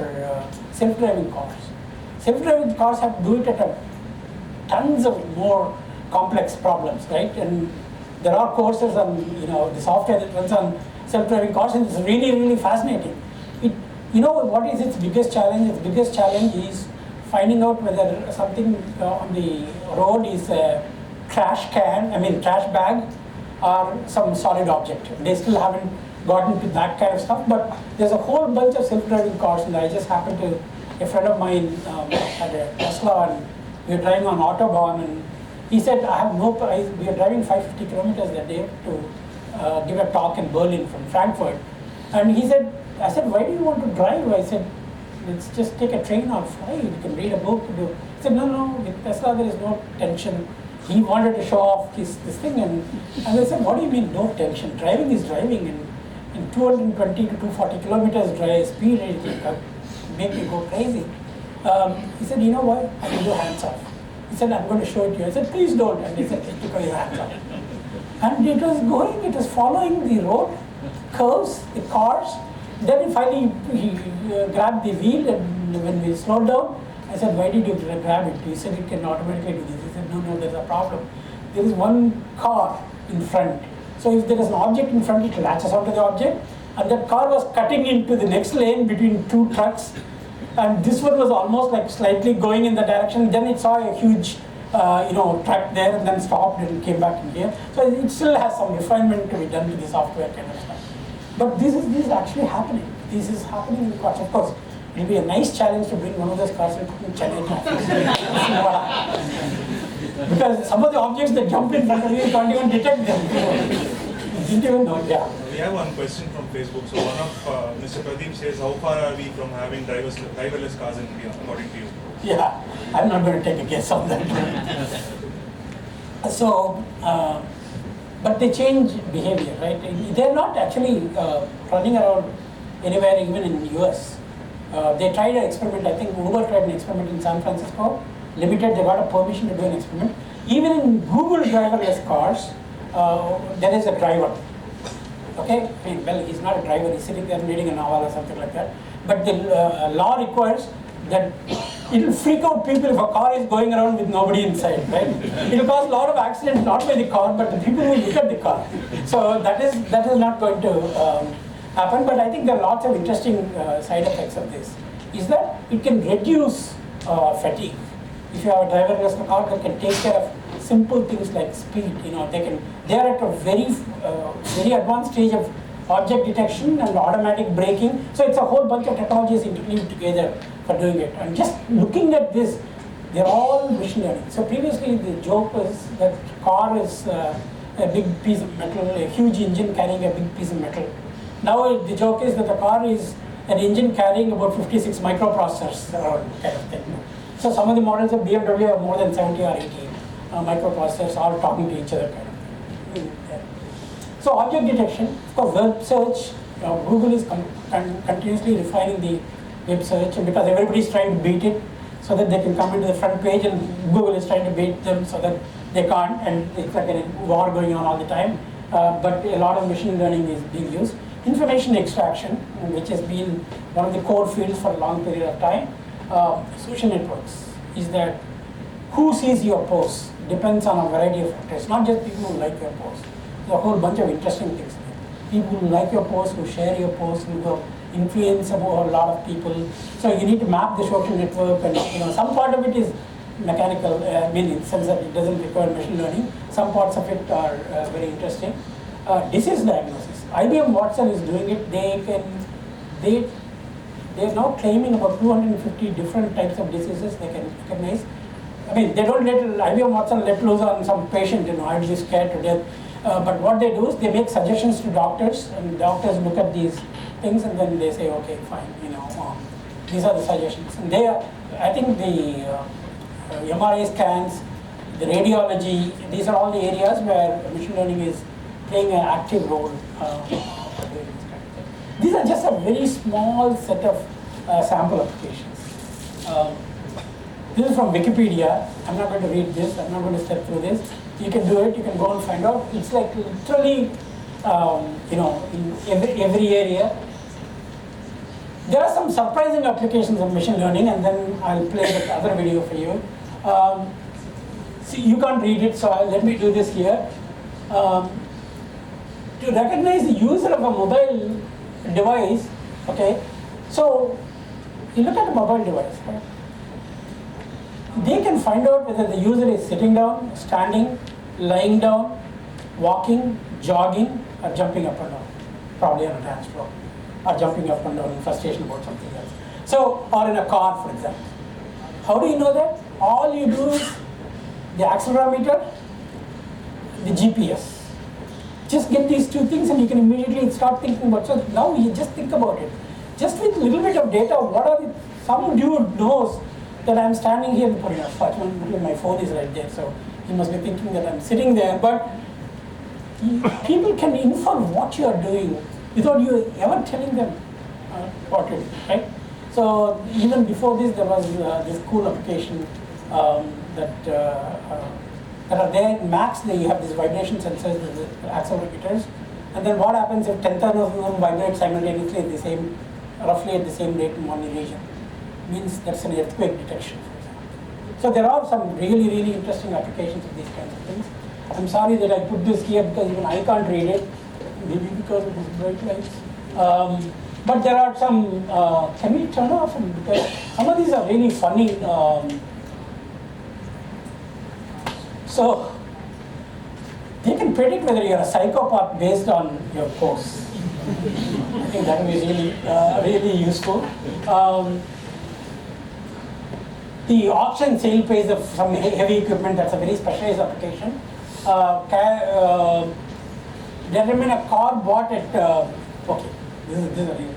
self-driving cars. Self-driving cars have to do it at tons of more complex problems, right? And there are courses on the software that runs on self-driving cars, and it's really, really fascinating. What is its biggest challenge? Its biggest challenge is finding out whether something on the road is a trash bag, or some solid object. They still haven't gotten to that kind of stuff, but there's a whole bunch of self-driving cars, and I just happened to, a friend of mine had a Tesla, and we were driving on Autobahn, and he said, we are driving 550 kilometers that day to give a talk in Berlin from Frankfurt. And I said, why do you want to drive? I said, let's just take a train or fly, you can read a book. He said, no, with Tesla there is no tension. He wanted to show off this thing, and I said, what do you mean no tension? Driving is driving, and in 220 to 240 kilometers speed, it will make you go crazy. He said, you know what, I can do hands off. He said, I'm going to show it to you. I said, please don't. And he said, he took your hands off. And it was following the road, curves, the cars. Then finally he grabbed the wheel, and when we slowed down, I said, why did you grab it? He said, it can automatically do this. He said, no, there's a problem. There is one car in front. So if there is an object in front, it latches onto the object. And that car was cutting into the next lane between 2 trucks. And this one was almost like slightly going in the direction. Then it saw a huge truck there, and then stopped and came back in here. So it still has some refinement to be done to the software kind of stuff. But this is actually happening. This is happening in cars. Of course, it will be a nice challenge to bring one of those cars and put in Chennai traffic. Because some of the objects that jump in front of you can't even detect them. You didn't even know. Yeah. We have one question from Facebook. So one of Mr. Pradeep says, how far are we from having driverless cars in India, according to you? Yeah, I'm not going to take a guess on that. So, but they change behavior, right? They're not actually running around anywhere, even in the US. They tried an experiment, I think Uber tried an experiment in San Francisco, limited, they got a permission to do an experiment. Even in Google driverless cars, there is a driver. Okay, he's not a driver, he's sitting there reading a novel or something like that. But the law requires that it will freak out people if a car is going around with nobody inside, right? It will cause a lot of accidents, not by the car, but the people who look at the car. So that is not going to happen, but I think there are lots of interesting side effects of this. Is that it can reduce fatigue. If you have a driverless car that can take care of simple things like speed, they are at a very advanced stage of object detection and automatic braking. So it's a whole bunch of technologies interlinked together for doing it. And just looking at this, they're all machine learning. So previously the joke was that car is a big piece of metal, a huge engine carrying a big piece of metal. Now the joke is that the car is an engine carrying about 56 microprocessors around kind of thing. So some of the models of BMW have more than 70 or 80 microprocessors all talking to each other kind of thing. Yeah. So object detection, of course web search, Google is continuously refining the web search, and because everybody is trying to beat it so that they can come into the front page, and Google is trying to beat them so that they can't, and it's like a war going on all the time. But a lot of machine learning is being used. Information extraction, which has been one of the core fields for a long period of time. Social networks is that who sees your posts depends on a variety of factors, not just people who like your posts. There's a whole bunch of interesting things. People who like your posts, who share your posts, who have influence about a lot of people. So you need to map the social network, and some part of it is mechanical, I mean in the sense that it doesn't require machine learning. Some parts of it are very interesting. Disease diagnosis. IBM Watson is doing it. They're now claiming about 250 different types of diseases they can recognize. I mean, they don't let IBM Watson let loose on some patient, I'd be scared to death. But what they do is they make suggestions to doctors, and doctors look at these things and then they say, okay, fine, these are the suggestions. And I think the MRI scans, the radiology, these are all the areas where machine learning is playing an active role. These are just a very small set of sample applications. This is from Wikipedia. I'm not going to read this. I'm not going to step through this. You can do it. You can go and find out. It's like literally, in every area. There are some surprising applications of machine learning, and then I'll play the other video for you. See, you can't read it, so let me do this here. To recognize the user of a mobile device, okay, so you look at a mobile device, right? They can find out whether the user is sitting down, standing, lying down, walking, jogging, or jumping up and down, probably on a dance floor, or jumping up and down in frustration about something else. So, or in a car, for example. How do you know that? All you do is the accelerometer, the GPS. Just get these two things and you can immediately start thinking about it. So now you just think about it. Just with a little bit of data, some dude knows that I'm standing here, my phone is right there, so he must be thinking that I'm sitting there, but people can infer what you are doing without you ever telling them what to do, right? So even before this, there was this cool application that are there in Macs. They have these vibration sensors, the accelerometers, and then what happens if 10,000 of them vibrate simultaneously roughly at the same rate in one region? Means that's an earthquake detection, for example. So there are some really, really interesting applications of these kinds of things. I'm sorry that I put this here because even I can't read it, maybe because of these bright lights. But there are some, can we turn off? Because some of these are really funny. So they can predict whether you're a psychopath based on your posts. I think that was really, really useful. The auction sale pays of some heavy equipment, that's a very specialized application. Determine a car bought at, okay, this is a real.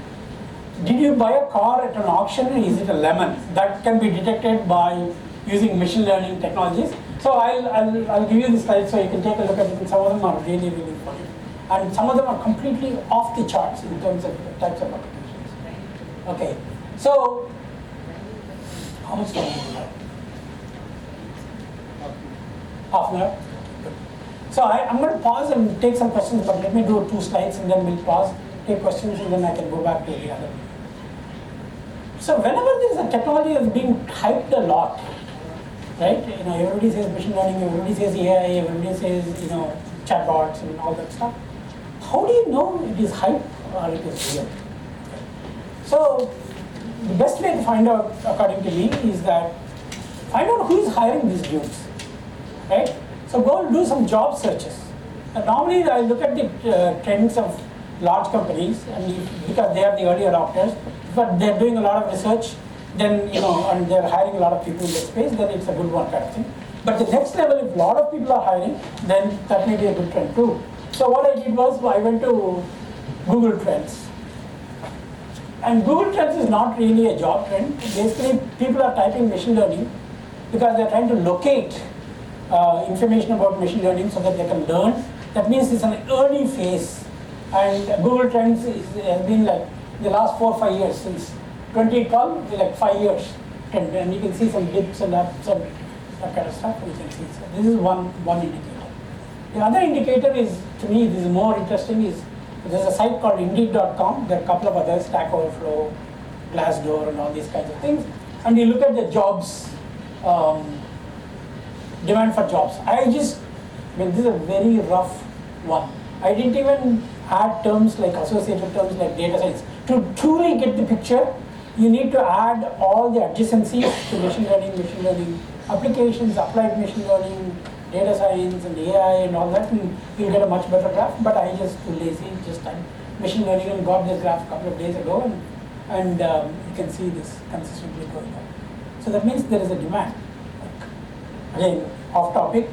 Did you buy a car at an auction? Is it a lemon? That can be detected by using machine learning technologies. So I'll give you the slides so you can take a look at it, and some of them are really, really funny. And some of them are completely off the charts in terms of the types of applications. Okay, so how much time do we have? Half an hour? Good. So I'm going to pause and take some questions, but let me do 2 slides and then we'll pause, take questions, and then I can go back to the other. So whenever there is a technology that's being hyped a lot, right? Everybody says machine learning, everybody says AI, everybody says chatbots and all that stuff. How do you know it is hype or it is real? So the best way to find out, according to me, is that find out who is hiring these dudes, right? So go and do some job searches. And normally I look at the trends of large companies, and because they are the early adopters, but they're doing a lot of research, then, and they're hiring a lot of people in this space, then it's a good one kind of thing. But the next level, if a lot of people are hiring, then that may be a good trend too. So what I did was, I went to Google Trends. And Google Trends is not really a job trend. Basically, people are typing machine learning because they're trying to locate information about machine learning so that they can learn. That means it's an early phase. And Google Trends has been like the last 4 or 5 years, since 2012, like 5 years. And you can see some dips and ups and that kind of stuff. You can see. So this is one indicator. The other indicator is, to me, this is more interesting, is there's a site called Indeed.com. There are a couple of others, Stack Overflow, Glassdoor, and all these kinds of things. And you look at the jobs, demand for jobs. This is a very rough one. I didn't even add terms like associated terms like data science. To truly get the picture, you need to add all the adjacencies to machine learning applications, applied machine learning, data science and AI and all that, and you'll get a much better graph. But I just too lazy, just typed machine learning and got this graph a couple of days ago, and you can see this consistently going up. So that means there is a demand. Again, off topic.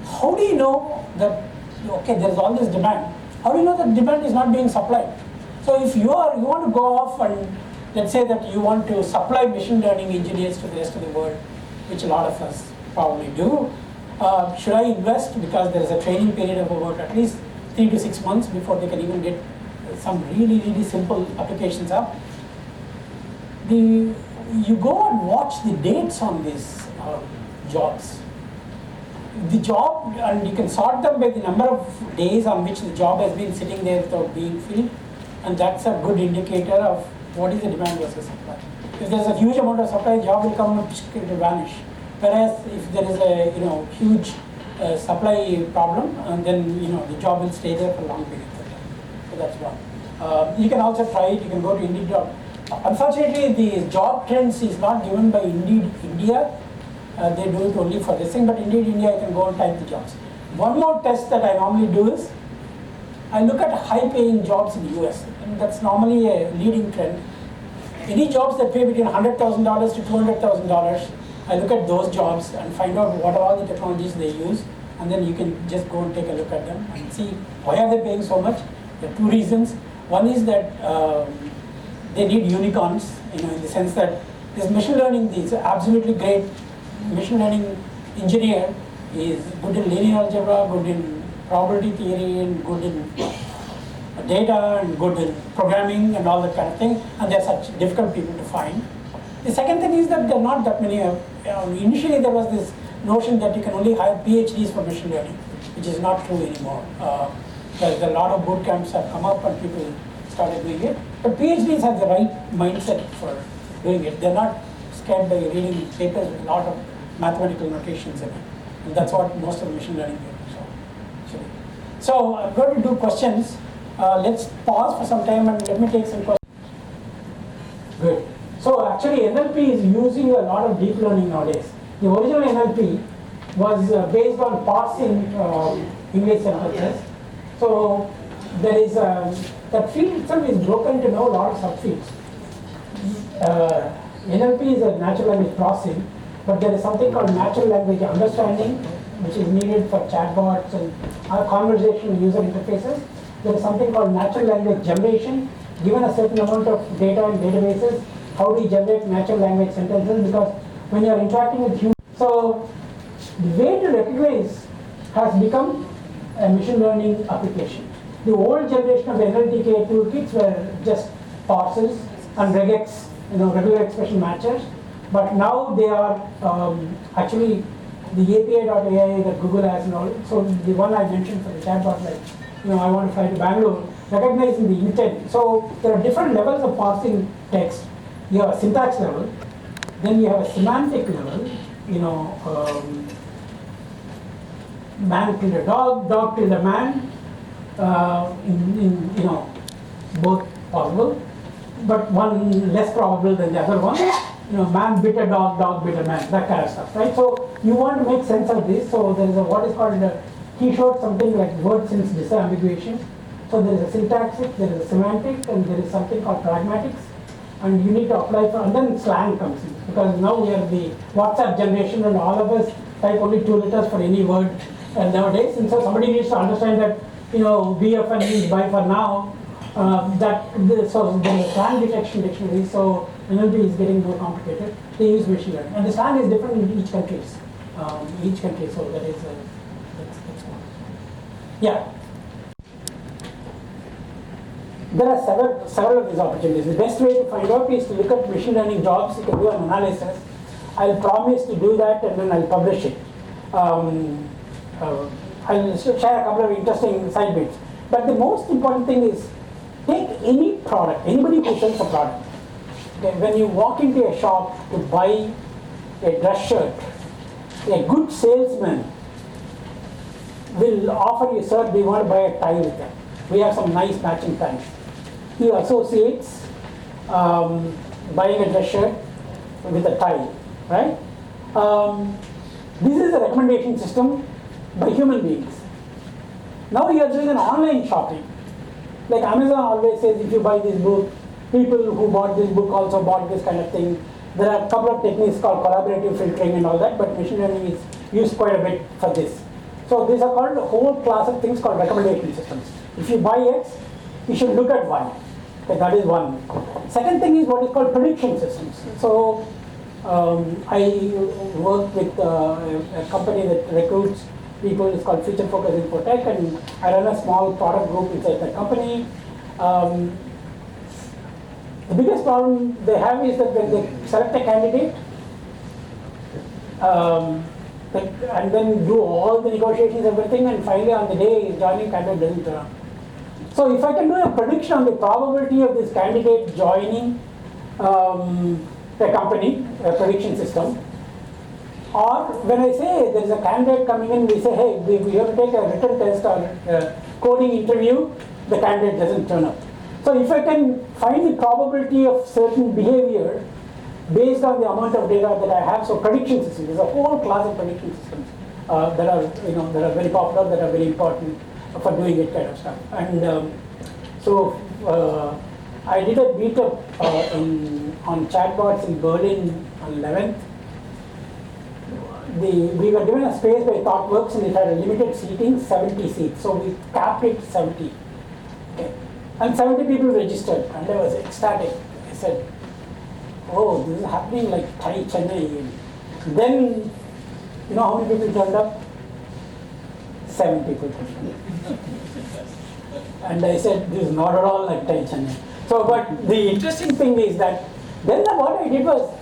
How do you know that, okay, there is all this demand? How do you know that demand is not being supplied? So if you want to go off and let's say that you want to supply machine learning engineers to the rest of the world, which a lot of us probably do, should I invest? Because there is a training period of about at least 3 to 6 months before they can even get some really, really simple applications up. You go and watch the dates on these jobs. The job, and you can sort them by the number of days on which the job has been sitting there without being filled, and that's a good indicator of what is the demand versus supply. If there's a huge amount of supply, job will come and it will vanish. Whereas if there is a huge supply problem, and then the job will stay there for long periods of time. So that's one. You can also try it. You can go to Indeed. Unfortunately, the job trends is not given by Indeed India. They do it only for this thing, but Indeed India, I can go and type the jobs. One more test that I normally do is, I look at high-paying jobs in the US, and that's normally a leading trend. Any jobs that pay between $100,000 to $200,000, I look at those jobs and find out what are all the technologies they use, and then you can just go and take a look at them and see why are they paying so much. There are two reasons. One is that they need unicorns, in the sense that this machine learning is absolutely great. Machine learning engineer is good in linear algebra, good in probability theory, and good in data, and good in programming and all that kind of thing, and they're such difficult people to find. The second thing is that there are not that many. Initially there was this notion that you can only hire PhDs for machine learning, which is not true anymore. There's a lot of boot camps have come up and people started doing it. But PhDs have the right mindset for doing it. They're not scared by reading papers with a lot of mathematical notations in it. And that's what most of the machine learning papers are, actually. So I'm going to do questions. Let's pause for some time and let me take some questions. Good. So actually NLP is using a lot of deep learning nowadays. The original NLP was based on parsing English sentences. So there is that field itself is broken to know a lot of subfields. NLP is a natural language processing, but there is something called natural language understanding, which is needed for chatbots and conversational user interfaces. There is something called natural language generation. Given a certain amount of data in databases, how do you generate natural language sentences? Because when you are interacting with humans, so the way to recognize has become a machine learning application. The old generation of NLTK toolkits were just parsers and regex, regular expression matchers, but now they are actually the API.ai that Google has and all. So the one I mentioned for the chatbot, like, I want to fly to Bangalore, recognizing the intent. So there are different levels of parsing text. You have a syntax level, then you have a semantic level, man killed a dog, dog killed a man, both possible, but one less probable than the other one. Man bit a dog, dog bit a man, that kind of stuff, right? So you want to make sense of this. So there is what is called he showed something like word sense disambiguation. So there is a syntactic, there is a semantic, and there is something called pragmatics, and you need to apply for, and then slang comes in, because now we are the WhatsApp generation and all of us type only 2 letters for any word nowadays, and so somebody needs to understand that, BFN means by for now, so there is slang detection dictionary, so NLP is getting more complicated. They use machine learning, and the slang is different in each country. So that is that's one. Yeah. There are several of these opportunities. The best way to find out is to look at machine learning jobs. You can do an analysis. I'll promise to do that, and then I'll publish it. I'll share a couple of interesting side bits. But the most important thing is, take any product, anybody who sells a product. Okay, when you walk into a shop to buy a dress shirt, a good salesman will offer you, sir, do you want to buy a tie with that? We have some nice matching ties. He associates buying a dress shirt with a tie, right? This is a recommendation system by human beings. Now you are doing an online shopping. Like Amazon always says, if you buy this book, people who bought this book also bought this kind of thing. There are a couple of techniques called collaborative filtering and all that, but machine learning is used quite a bit for this. So these are called a whole class of things called recommendation systems. If you buy X, you should look at Y. Okay, that is one. Second thing is what is called prediction systems. So I work with a company that recruits people. It's called Future Focus Infotech, and I run a small product group inside the company. The biggest problem they have is that when they select a candidate, and then do all the negotiations, everything, and finally on the day joining candidate doesn't turn up. So if I can do a prediction on the probability of this candidate joining a company, a prediction system, or when I say there is a candidate coming in, we say, hey, we have to take a written test or a coding interview, the candidate doesn't turn up. So if I can find the probability of certain behavior based on the amount of data that I have, so prediction systems, there's a whole class of prediction systems that are very popular, that are very important for doing that kind of stuff. And so I did a meetup on chatbots in Berlin on 11th. We were given a space by ThoughtWorks, and it had a limited seating, 70 seats. So we capped it 70. Okay. And 70 people registered, and I was ecstatic. I said, oh, this is happening like TiE Chennai. Then, you know how many people turned up? 7 people turned up. And I said, this is not at all like TiE Chennai. So, but the interesting thing is that, then what I did was,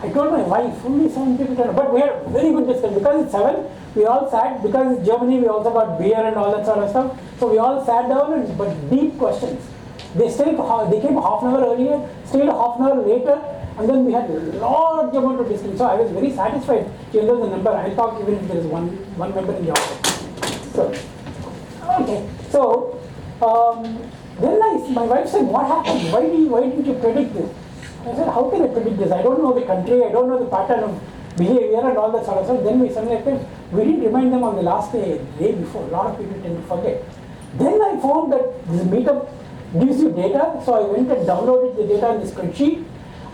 I told my wife, only 7 people turned up. But we had very good discussion. Because it's 7, we all sat, because it's Germany, we also got beer and all that sort of stuff. So we all sat down, and but deep questions. They came half an hour earlier, stayed half an hour later, and then we had a large amount of discussion. So I was very satisfied. You know the number. I'll talk even if there is one member in the office. So, okay. So then my wife said, what happened? Why didn't you predict this? I said, how can I predict this? I don't know the country, I don't know the pattern of behavior and all that sort of stuff. Then we suddenly said, we didn't remind them on the last day before. A lot of people tend to forget. Then I found that this meetup gives you data, so I went and downloaded the data in the spreadsheet,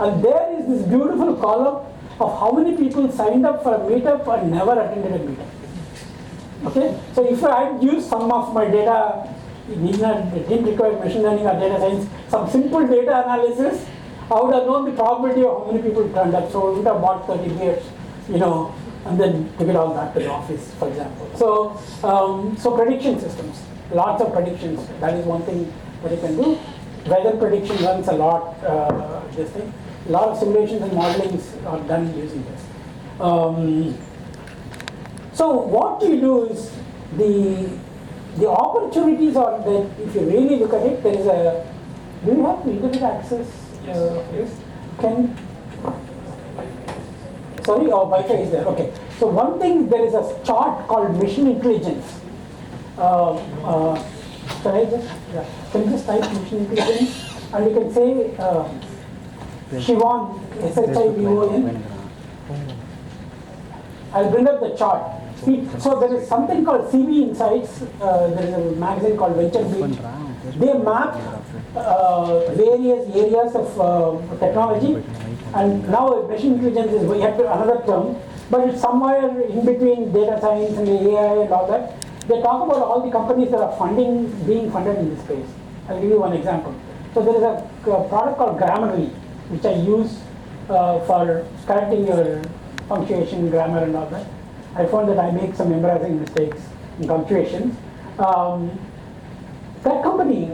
and there is this beautiful column of how many people signed up for a meetup and never attended a meetup. Okay, so if I had used some of my data, it didn't require machine learning or data science, some simple data analysis, I would have known the probability of how many people turned up, so we would have bought 30 beers, and then took it all back to the office, for example. So prediction systems, lots of predictions, that is one thing that you can do. Weather prediction runs a lot, this thing. A lot of simulations and modelings are done using this. So what you do is, the opportunities are that if you really look at it, there is a, do you have internet access? Yes. Sorry, Wi-Fi is there, okay. So one thing, there is a chart called machine intelligence. Can you just type machine intelligence, and you can say Shivon, Shivon. I'll bring up the chart. See, so there is something called CV Insights. There is a magazine called Venture Beat. They map various areas of technology, and now machine intelligence is yet another term, but it's somewhere in between data science and AI and all that. They talk about all the companies that are being funded in this space. I'll give you one example. So there is a product called Grammarly, which I use for correcting your punctuation, grammar and all that. I found that I make some embarrassing mistakes in punctuation. That company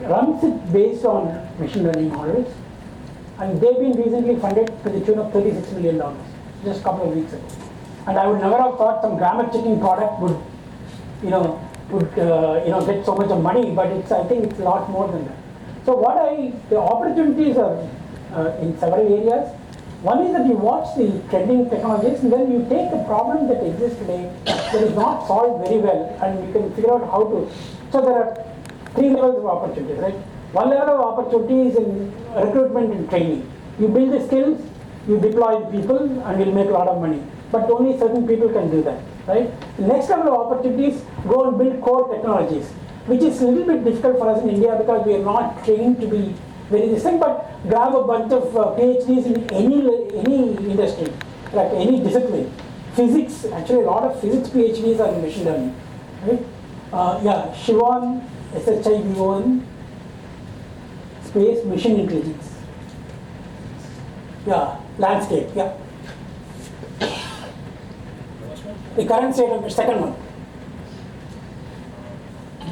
runs it based on machine learning models, and they've been recently funded to the tune of $36 million, just a couple of weeks ago. And I would never have thought some grammar checking product would get so much of money, but I think it's a lot more than that. So the opportunities are in several areas. One is that you watch the trending technologies, and then you take a problem that exists today that is not solved very well, and you can figure out how to. So there are 3 levels of opportunities, right? One level of opportunity is in recruitment and training. You build the skills, you deploy the people, and you'll make a lot of money. But only certain people can do that, right? The next level of opportunities, go and build core technologies, which is a little bit difficult for us in India because we are not trained to be very distinct, but grab a bunch of PhDs in any industry, like any discipline. Physics, actually a lot of physics PhDs are in machine learning, right? Shivon, SHIVON, space, machine intelligence. Landscape, The current state of the second one.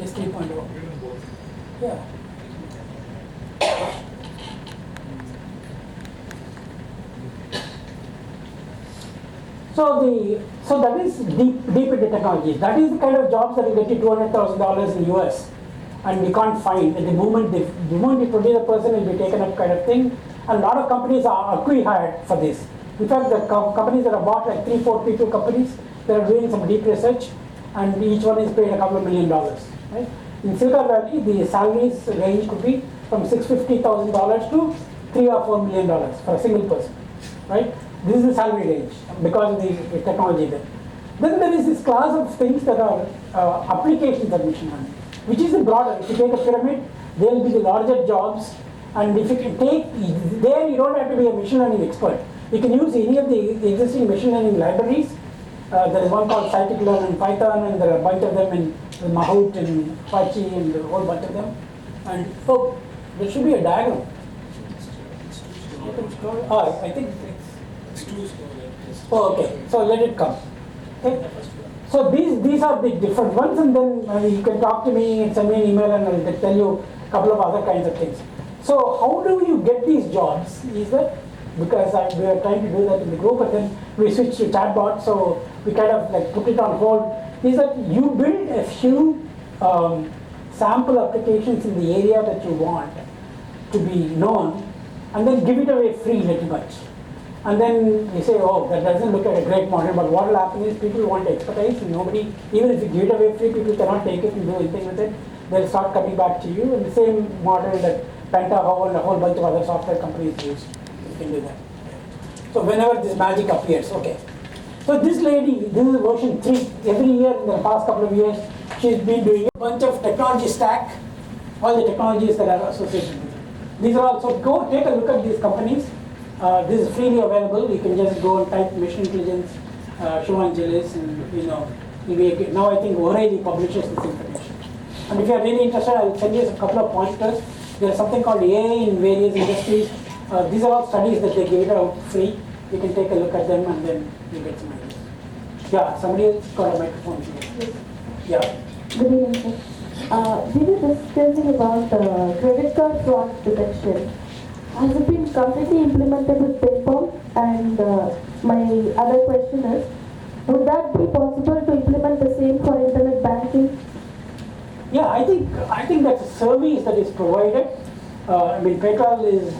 Just 3.0. Yeah. So that is deep into technology. That is the kind of jobs that will get you $200,000 in US, and we can't find. At the moment you produce a person will be taken up kind of thing. And a lot of companies are acqui-hired for this. In fact, the companies that are bought, like 3-4 people companies, they are doing some deep research, and each one is paid a couple of $1 million. Right? In Silicon Valley, the salaries range could be from $650,000 to $3 or $4 million for a single person. Right? This is the salary range because of the technology there. Then there is this class of things that are applications of machine learning, which is the broader. If you take a pyramid, there will be the larger jobs, and if you can take there, you don't have to be a machine learning expert. You can use any of the existing machine learning libraries. There is one called scikit-learn in Python, and there are a bunch of them in Mahout and Apache and a whole bunch of them. And there should be a diagram. I think it's too slow. Okay, so let it come. Okay. So these are the different ones, and then you can talk to me and send me an email, and I'll tell you a couple of other kinds of things. So how do you get these jobs? Is that because we are trying to do that in the group, but then we switched to chatbot, so we kind of like put it on hold. Is that you build a few sample applications in the area that you want to be known, and then give it away free little much. And then you say, oh, that doesn't look like a great model, but what will happen is people want expertise, and nobody, even if you give it away free, people cannot take it and do anything with it. They'll start coming back to you, and the same model that Pentaho and a whole bunch of other software companies use. You can do that. So whenever this magic appears, okay. So this lady, this is version 3. Every year in the past couple of years, she's been doing a bunch of technology stack, all the technologies that are associated with it. These are also, go take a look at these companies. This is freely available. You can just go and type machine intelligence, Evangelis, and you make it. Now I think O'Reilly publishes this information. And if you are really interested, I'll send you a couple of pointers. There is something called AI in various industries. These are all studies that they give it out free. You can take a look at them, and then you get some ideas. Yeah, somebody else got a microphone here. Yeah. Good evening, sir. We were discussing about credit card fraud detection. Has it been completely implemented with PayPal? And my other question is, would that be possible to implement the same for internet banking? Yeah, I think that's a service that is provided. PayPal is,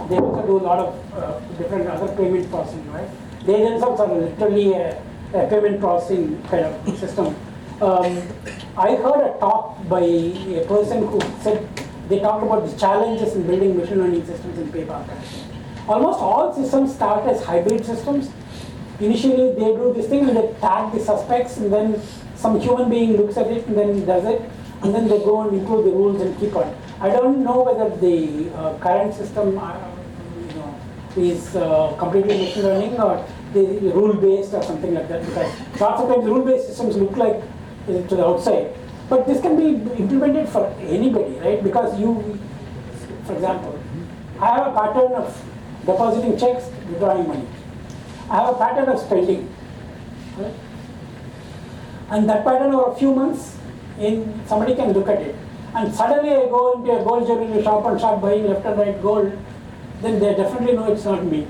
they also do a lot of different other payment processing, right? They themselves are literally a payment processing kind of system. I heard a talk by a person who said, they talked about the challenges in building machine learning systems in PayPal. Almost all systems start as hybrid systems. initially they do this thing and they tag the suspects, and then some human being looks at it and then does it, and then they go and improve the rules and keep on. I don't know whether the current system is completely machine learning or the rule-based or something like that, because lots of times rule-based systems look like to the outside. But this can be implemented for anybody, right? Because you, for example, I have a pattern of depositing checks, withdrawing money. I have a pattern of spending, right? And that pattern over a few months, somebody can look at it. And suddenly I go into a gold jewelry shop and start buying left and right gold, then they definitely know it's not me,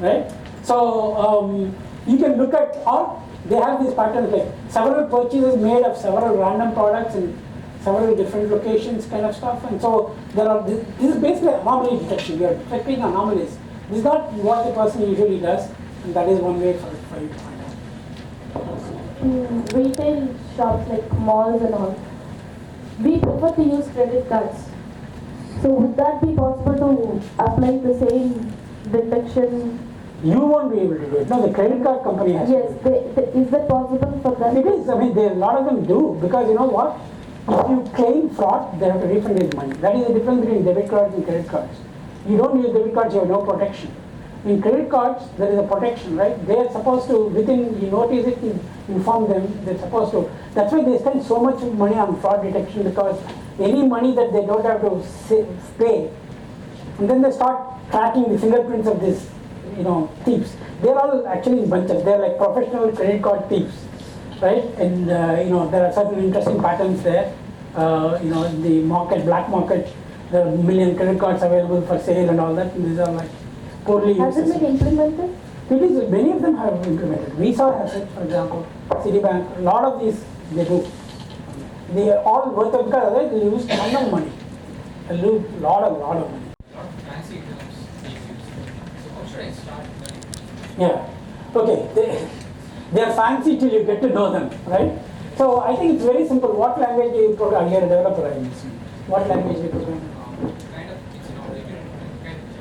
right? So you can look at, or they have these patterns like several purchases made of several random products in several different locations kind of stuff. And so this is basically anomaly detection. You are detecting anomalies. This is not what the person usually does, and that is one way for you to find out. In retail shops like malls and all, we prefer to use credit cards. So would that be possible to apply the same detection? You won't be able to do it. No, the credit card company has Yes, to do it. is that possible for them? It is. I mean, a lot of them do, because you know what? If you claim fraud, they have to refund you the money. That is the difference between debit cards and credit cards. You don't use debit cards, you have no protection. In credit cards, there is a protection, right? They are supposed to, you notice it, you inform them, they're supposed to. That's why they spend so much money on fraud detection, because any money that they don't have to pay, and then they start tracking the fingerprints of these, thieves. They're all actually in bunches. They're like professional credit card thieves, right? And there are certain interesting patterns there. In the market, black market, there are a million credit cards available for sale and all that. And these are like poorly used. Has it been implemented? It is. Many of them have implemented. Visa has it, for example. Citibank. A lot of these they do. They are all worth it, because otherwise they lose ton of money. They lose a lot of money. A lot of fancy terms being used. So how should I start learning? Yeah. Okay. They are fancy till you get to know them, right? So I think it's very simple. What language do you program? You're a developer, I assume. What language do you program? Kind of, it's not like kind of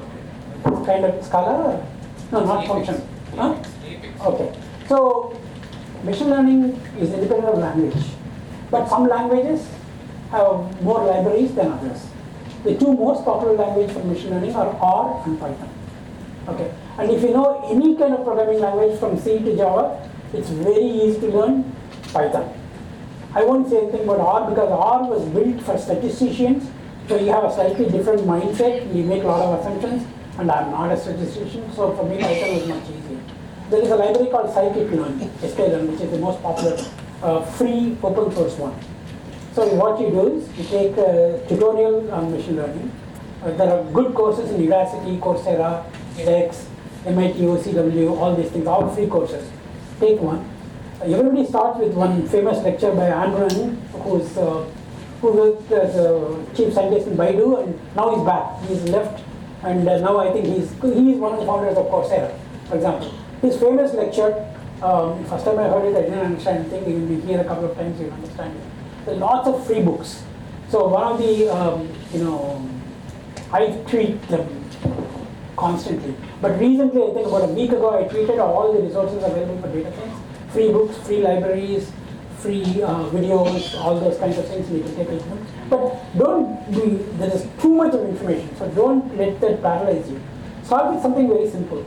Java. Kind of Scala? Or? No, not Apex. function. Huh? Apex. Okay. So machine learning is independent of language, but some languages have more libraries than others. The two most popular languages for machine learning are R and Python. Okay. And if you know any kind of programming language from C to Java, it's very easy to learn Python. I won't say anything about R, because R was built for statisticians, so you have a slightly different mindset, you make a lot of assumptions, and I'm not a statistician, so for me Python was much easier. There is a library called scikit-learn, which is the most popular free open source one. So what you do is you take a tutorial on machine learning. There are good courses in Udacity, Coursera, edX, MIT, OCW, all these things, all free courses. Take one. Everybody starts with one famous lecture by Andrew, who worked as a chief scientist in Baidu, and now he's back. He's left, and now I think he's one of the founders of Coursera, for example. His famous lecture, first time I heard it, I didn't understand anything. You will hear a couple of times, you'll understand it. There are lots of free books. So one of the, I tweet them constantly. But recently, I think about a week ago, I tweeted all the resources available for data science. Free books, free libraries, free videos, all those kinds of things, and you can take a look. But there is too much of information, so don't let that paralyze you. Start with something very simple.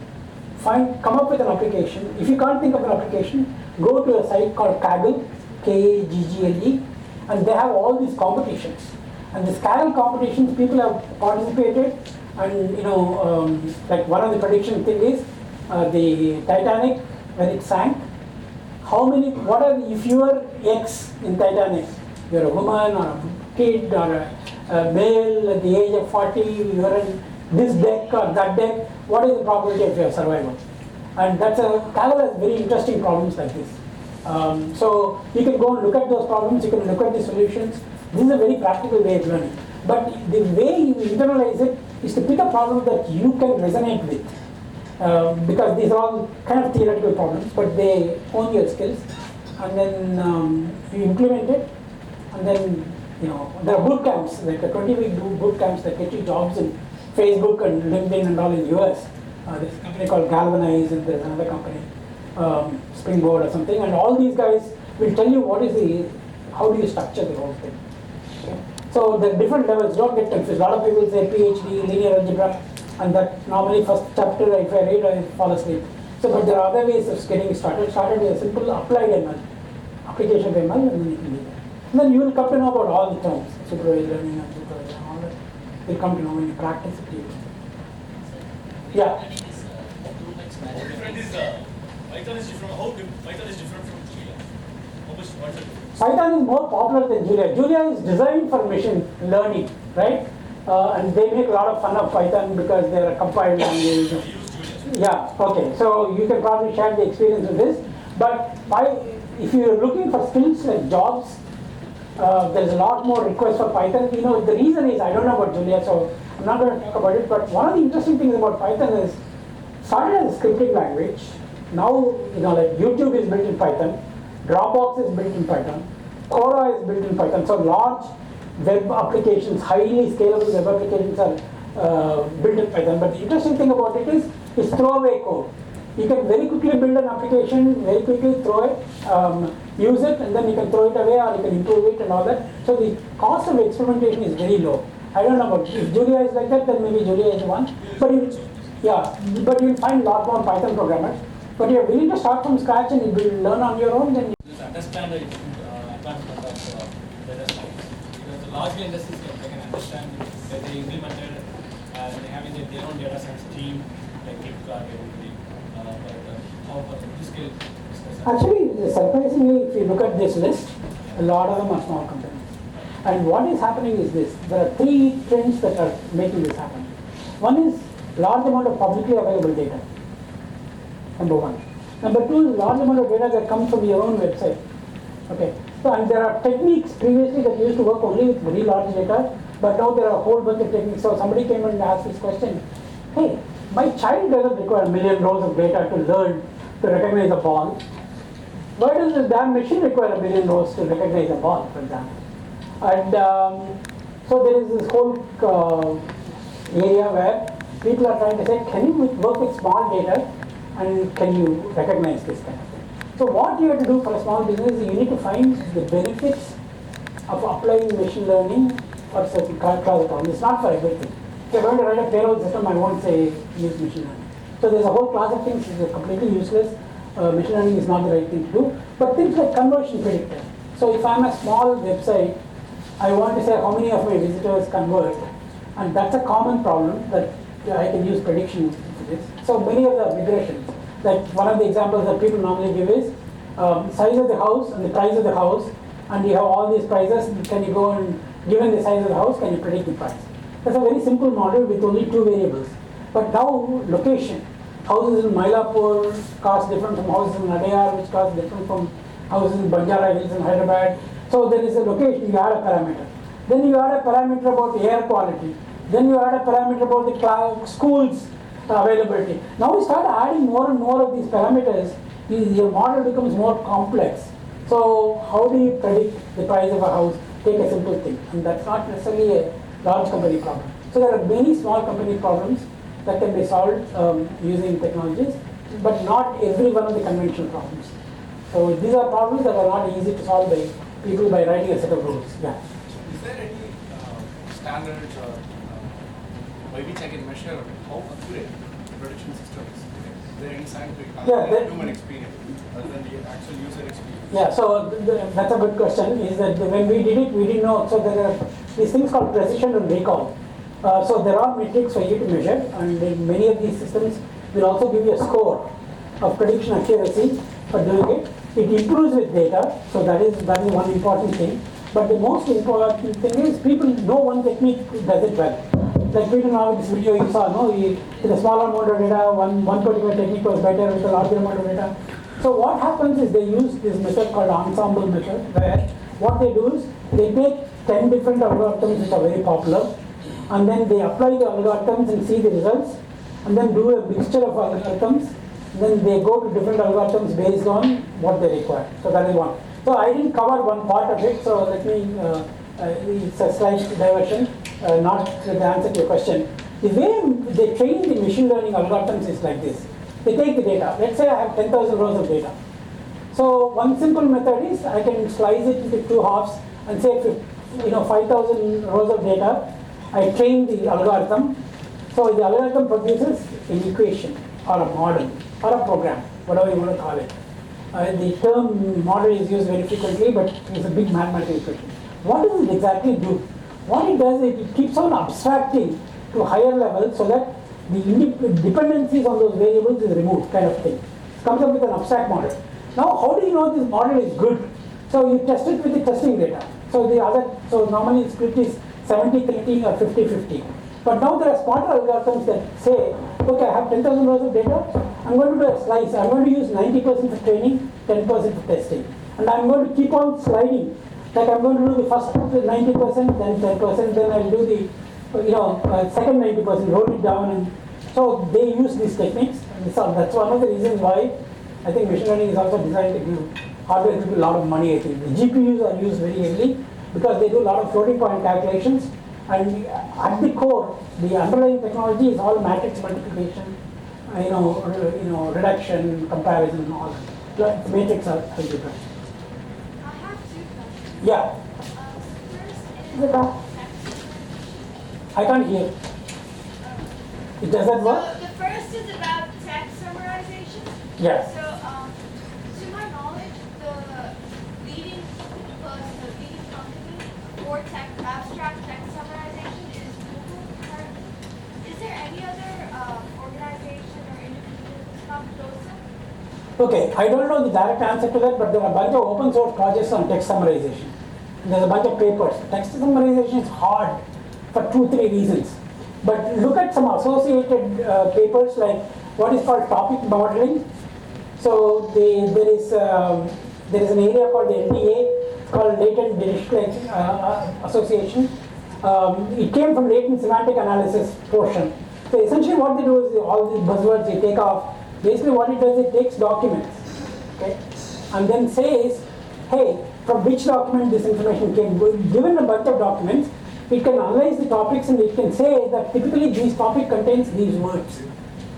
Come up with an application. If you can't think of an application, go to a site called Kaggle, Kaggle, and they have all these competitions. And the Kaggle competitions, people have participated, and like one of the prediction thing is the Titanic, when it sank, if you are X in Titanic, you're a woman or a kid or a male at the age of 40, you're in this deck or that deck, what is the probability of your survival? And Kaggle has very interesting problems like this. So you can go and look at those problems, you can look at the solutions. This is a very practical way of learning. But the way you internalize it is to pick a problem that you can resonate with. Because these are all kind of theoretical problems, but they own your skills. And then you implement it, and then there are boot camps, like a 20-week boot camps that get you jobs in Facebook and LinkedIn and all in US. There's a company called Galvanize, and there's another company. Springboard or something, and all these guys will tell you how do you structure the whole thing. Okay? So there are different levels, don't get confused. A lot of people say PhD, linear algebra, and that normally first chapter if I read, I fall asleep. So, but there are other ways of getting started. Started with a simple applied ML, application of ML, and then you can do that. And then you will come to know about all the terms, supervised learning and supervised and all that. You'll come to know when you practice it. Yeah. Different is Python is different. Python is different from Julia? What's the difference? Python is more popular than Julia. Julia is designed for machine learning, right? And they make a lot of fun of Python because they are a compiled language. Yeah, okay. So you can probably share the experience with this. But if you are looking for skills like jobs, there's a lot more requests for Python. You know, the reason is, I don't know about Julia, so I'm not going to talk about it. But one of the interesting things about Python is, started as a scripting language. Now, you know, like YouTube is built in Python, Dropbox is built in Python, Quora is built in Python. So large web applications, highly scalable web applications are built in Python. But the interesting thing about it is throwaway code. You can very quickly build an application, very quickly throw it, use it, and then you can throw it away or you can improve it and all that. So the cost of experimentation is very low. I don't know about if Julia is like that, then maybe Julia is one. But but you'll find a lot more Python programmers. But you're willing to start from scratch and you will learn on your own, then Just understand the advancement of data science. Because the large industries they can understand that they implemented they having their own data science team, like Flipkart, everything. But how about the scale? actually, surprisingly, if you look at this list, a lot of them are small companies. And what is happening is this: there are three trends that are making this happen. One is large amount of publicly available data. Number one. Number two is large amount of data that comes from your own website. Okay. So, and there are techniques previously that used to work only with very large data, but now there are a whole bunch of techniques. So somebody came and asked this question: hey, my child doesn't require a million rows of data to learn to recognize a ball. Why does this damn machine require a million rows to recognize a ball, for example? And so there is this whole area where people are trying to say, can you work with small data and can you recognize this kind of thing? So what you have to do for a small business is you need to find the benefits of applying machine learning for certain class of problems. It's not for everything. If you're going to write a payroll system, I won't say use machine learning. So there's a whole class of things that are completely useless. Machine learning is not the right thing to do. But things like conversion predictor. So if I'm a small website, I want to say how many of my visitors convert. And that's a common problem that I can use prediction for this. So many of the regressions, like one of the examples that people normally give is size of the house and the price of the house, and you have all these prices. Can you go and, given the size of the house, can you predict the price? That's a very simple model with only two variables. But now location, houses in Mylapore cost different from houses in Adyar, which cost different from houses in Banjara Hills in Hyderabad. So there is a location, you add a parameter. Then you add a parameter about air quality. Then you add a parameter about the schools availability. Now we start adding more and more of these parameters, your model becomes more complex. So how do you predict the price of a house? Take a simple thing. And that's not necessarily a large company problem. So there are many small company problems that can be solved using technologies, but not every one of the conventional problems. So these are problems that are not easy to solve by people by writing a set of rules. Yeah. Is there any standards or by which I can measure how accurate the production system is? Is there any scientific human experience other than the actual user experience? Yeah, so that's a good question. Is that when we did it, we didn't know. So there are these things called precision and recall. So there are metrics for you to measure, and in many of these systems will also give you a score of prediction accuracy for doing it. It improves with data, so that is one important thing. But the most important thing is people know one technique does it well. Like people now this video you saw, no, with a smaller amount of data, one particular technique was better with a larger amount of data. So what happens is they use this method called ensemble method, where what they do is they take 10 different algorithms which are very popular, and then they apply the algorithms and see the results, and then do a mixture of algorithms. Then they go to different algorithms based on what they require. So that is one. So I didn't cover one part of it, so let me, it's a slight diversion, not the answer to your question. The way they train the machine learning algorithms is like this. They take the data. Let's say I have 10,000 rows of data. So one simple method is I can slice it into two halves and say, 5,000 rows of data. I train the algorithm. So the algorithm produces an equation or a model or a program, whatever you want to call it. The term model is used very frequently, but it's a big mathematical equation. What does it exactly do? What it does is it keeps on abstracting to higher levels so that the dependencies on those variables is removed, kind of thing. It comes up with an abstract model. Now, how do you know this model is good? So you test it with the testing data. So normally the split is 70-30 or 50-50. But now there are smarter algorithms that say, okay, I have 10,000 rows of data. I'm going to do a slice. I'm going to use 90% for training, 10% for testing. And I'm going to keep on sliding. Like I'm going to do the first 90%, then 10%, then I'll do the second 90%, roll it down. And so they use these techniques. And so that's one of the reasons why I think machine learning is also designed to give hardware people a lot of money. I think the GPUs are used very heavily because they do a lot of floating point calculations. And at the core, the underlying technology is all matrix multiplication, reduction, comparison, and all that. Matrix algebra. I have two questions. Yeah, First is I can't hear. It does that work? So the first is about text summarization. Yes. So to my knowledge, the leading company for abstract text summarization is Google currently. Is there any other organization or individual who's come closer? Okay, I don't know the direct answer to that, but there are a bunch of open source projects on text summarization. And there's a bunch of papers. Text summarization is hard for 2-3 reasons. But look at some associated papers like what is called topic modeling. So there is an area called the LDA, it's called Latent Digital Association. It came from latent semantic analysis portion. So essentially what they do is all these buzzwords you take off. Basically what it does, it takes documents, okay, and then says, hey, from which document this information came. Given a bunch of documents, it can analyze the topics and it can say that typically this topic contains these words.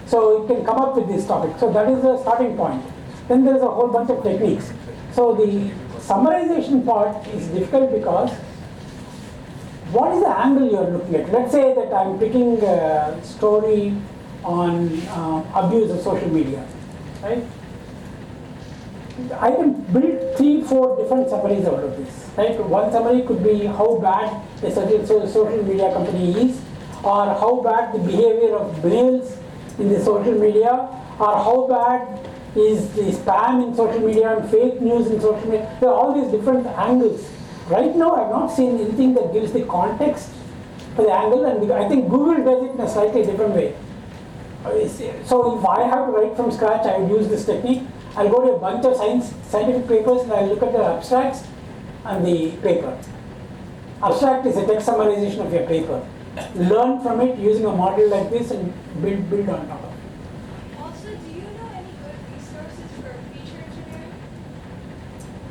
So it can come up with this topic. So that is the starting point. Then there's a whole bunch of techniques. So the summarization part is difficult because what is the angle you're looking at? Let's say that I'm picking a story on abuse of social media, right? I can build 3-4 different summaries out of this, right? One summary could be how bad a certain social media company is, or how bad the behavior of males in the social media, or how bad is the spam in social media and fake news in social media. There are all these different angles. Right now, I've not seen anything that gives the context for the angle, and I think Google does it in a slightly different way. So if I have to write from scratch, I would use this technique. I'll go to a bunch of scientific papers and I'll look at the abstracts and the paper. Abstract is a text summarization of your paper. Learn from it using a model like this and build on top of it. Also, do you know any good resources for feature engineering?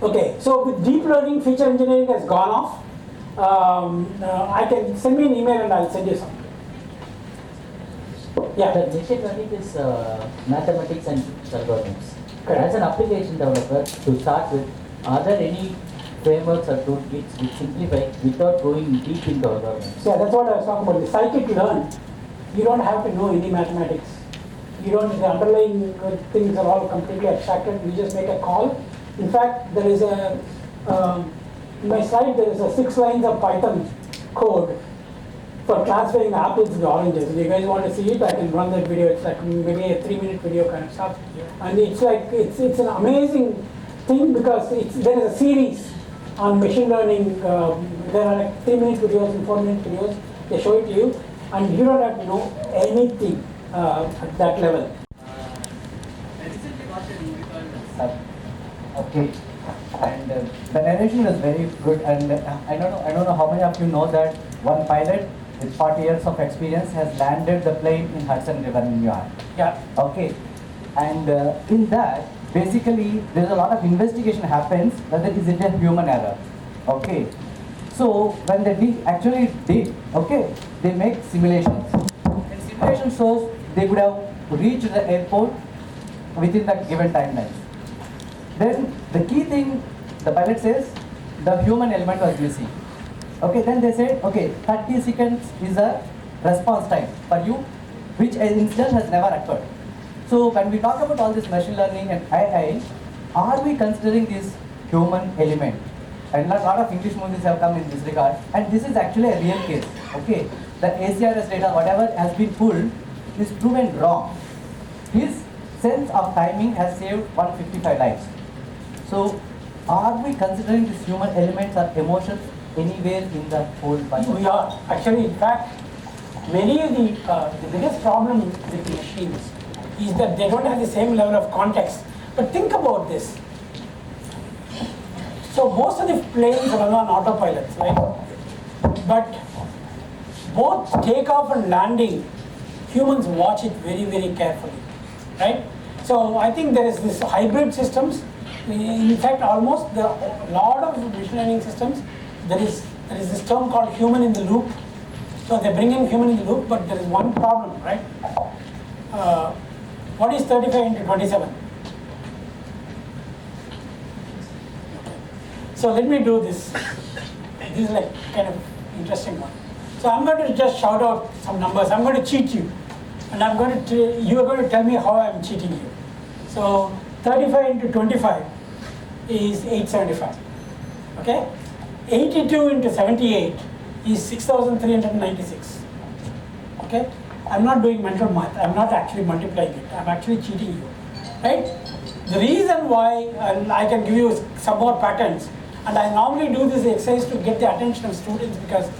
Okay, so with deep learning, feature engineering has gone off. I can send me an email and I'll send you something. Yeah. The machine learning is mathematics and algorithms. Correct. As an application developer, to start with, are there any frameworks or toolkits which simplify without going deep into algorithms? Yeah, that's what I was talking about. The scikit-learn, you don't have to know any mathematics. The underlying things are all completely abstracted. You just make a call. In fact, there is in my slide, there is 6 lines of Python code for classifying apples and oranges. If you guys want to see it, I can run that video. It's like maybe a 3-minute video kind of stuff. And it's like, it's an amazing thing because there is a series on machine learning. There are like 3-minute videos and 4-minute videos. They show it to you, and you don't have to know anything at that level. Okay, and the narration is very good, and I don't know how many of you know that one pilot with 40 years of experience has landed the plane in Hudson River in New York. Yeah. Okay, and in that, basically, there's a lot of investigation happens whether is it a human error. Okay, so when they actually did, okay, they make simulations. And simulation shows they would have reached the airport within the given timelines. Then the key thing, the pilot says, the human element was missing. Okay, then they said, okay, 30 seconds is a response time for you, which incident has never occurred. So when we talk about all this machine learning and AI, are we considering this human element? And a lot of English movies have come in this regard, and this is actually a real case. Okay, the ACRS data, whatever has been pulled, is proven wrong. His sense of timing has saved 155 lives. So, are we considering these human elements or emotions anywhere in the whole bunch? We are. Actually, in fact, many of the biggest problem with the machines is that they don't have the same level of context. But think about this. So most of the planes run on autopilots, right? But both takeoff and landing, humans watch it very, very carefully, right? So I think there is this hybrid systems. In fact, almost a lot of machine learning systems, there is this term called human in the loop. So they bring in human in the loop, but there is one problem, right? What is 35 into 27? So let me do this. This is like kind of interesting one. So I'm going to just shout out some numbers. I'm going to cheat you, and you are going to tell me how I'm cheating you. So 35 into 25 is 875. Okay? 82 into 78 is 6,396. Okay? I'm not doing mental math. I'm not actually multiplying it. I'm actually cheating you. Right? The reason why I can give you some more patterns, and I normally do this exercise to get the attention of students because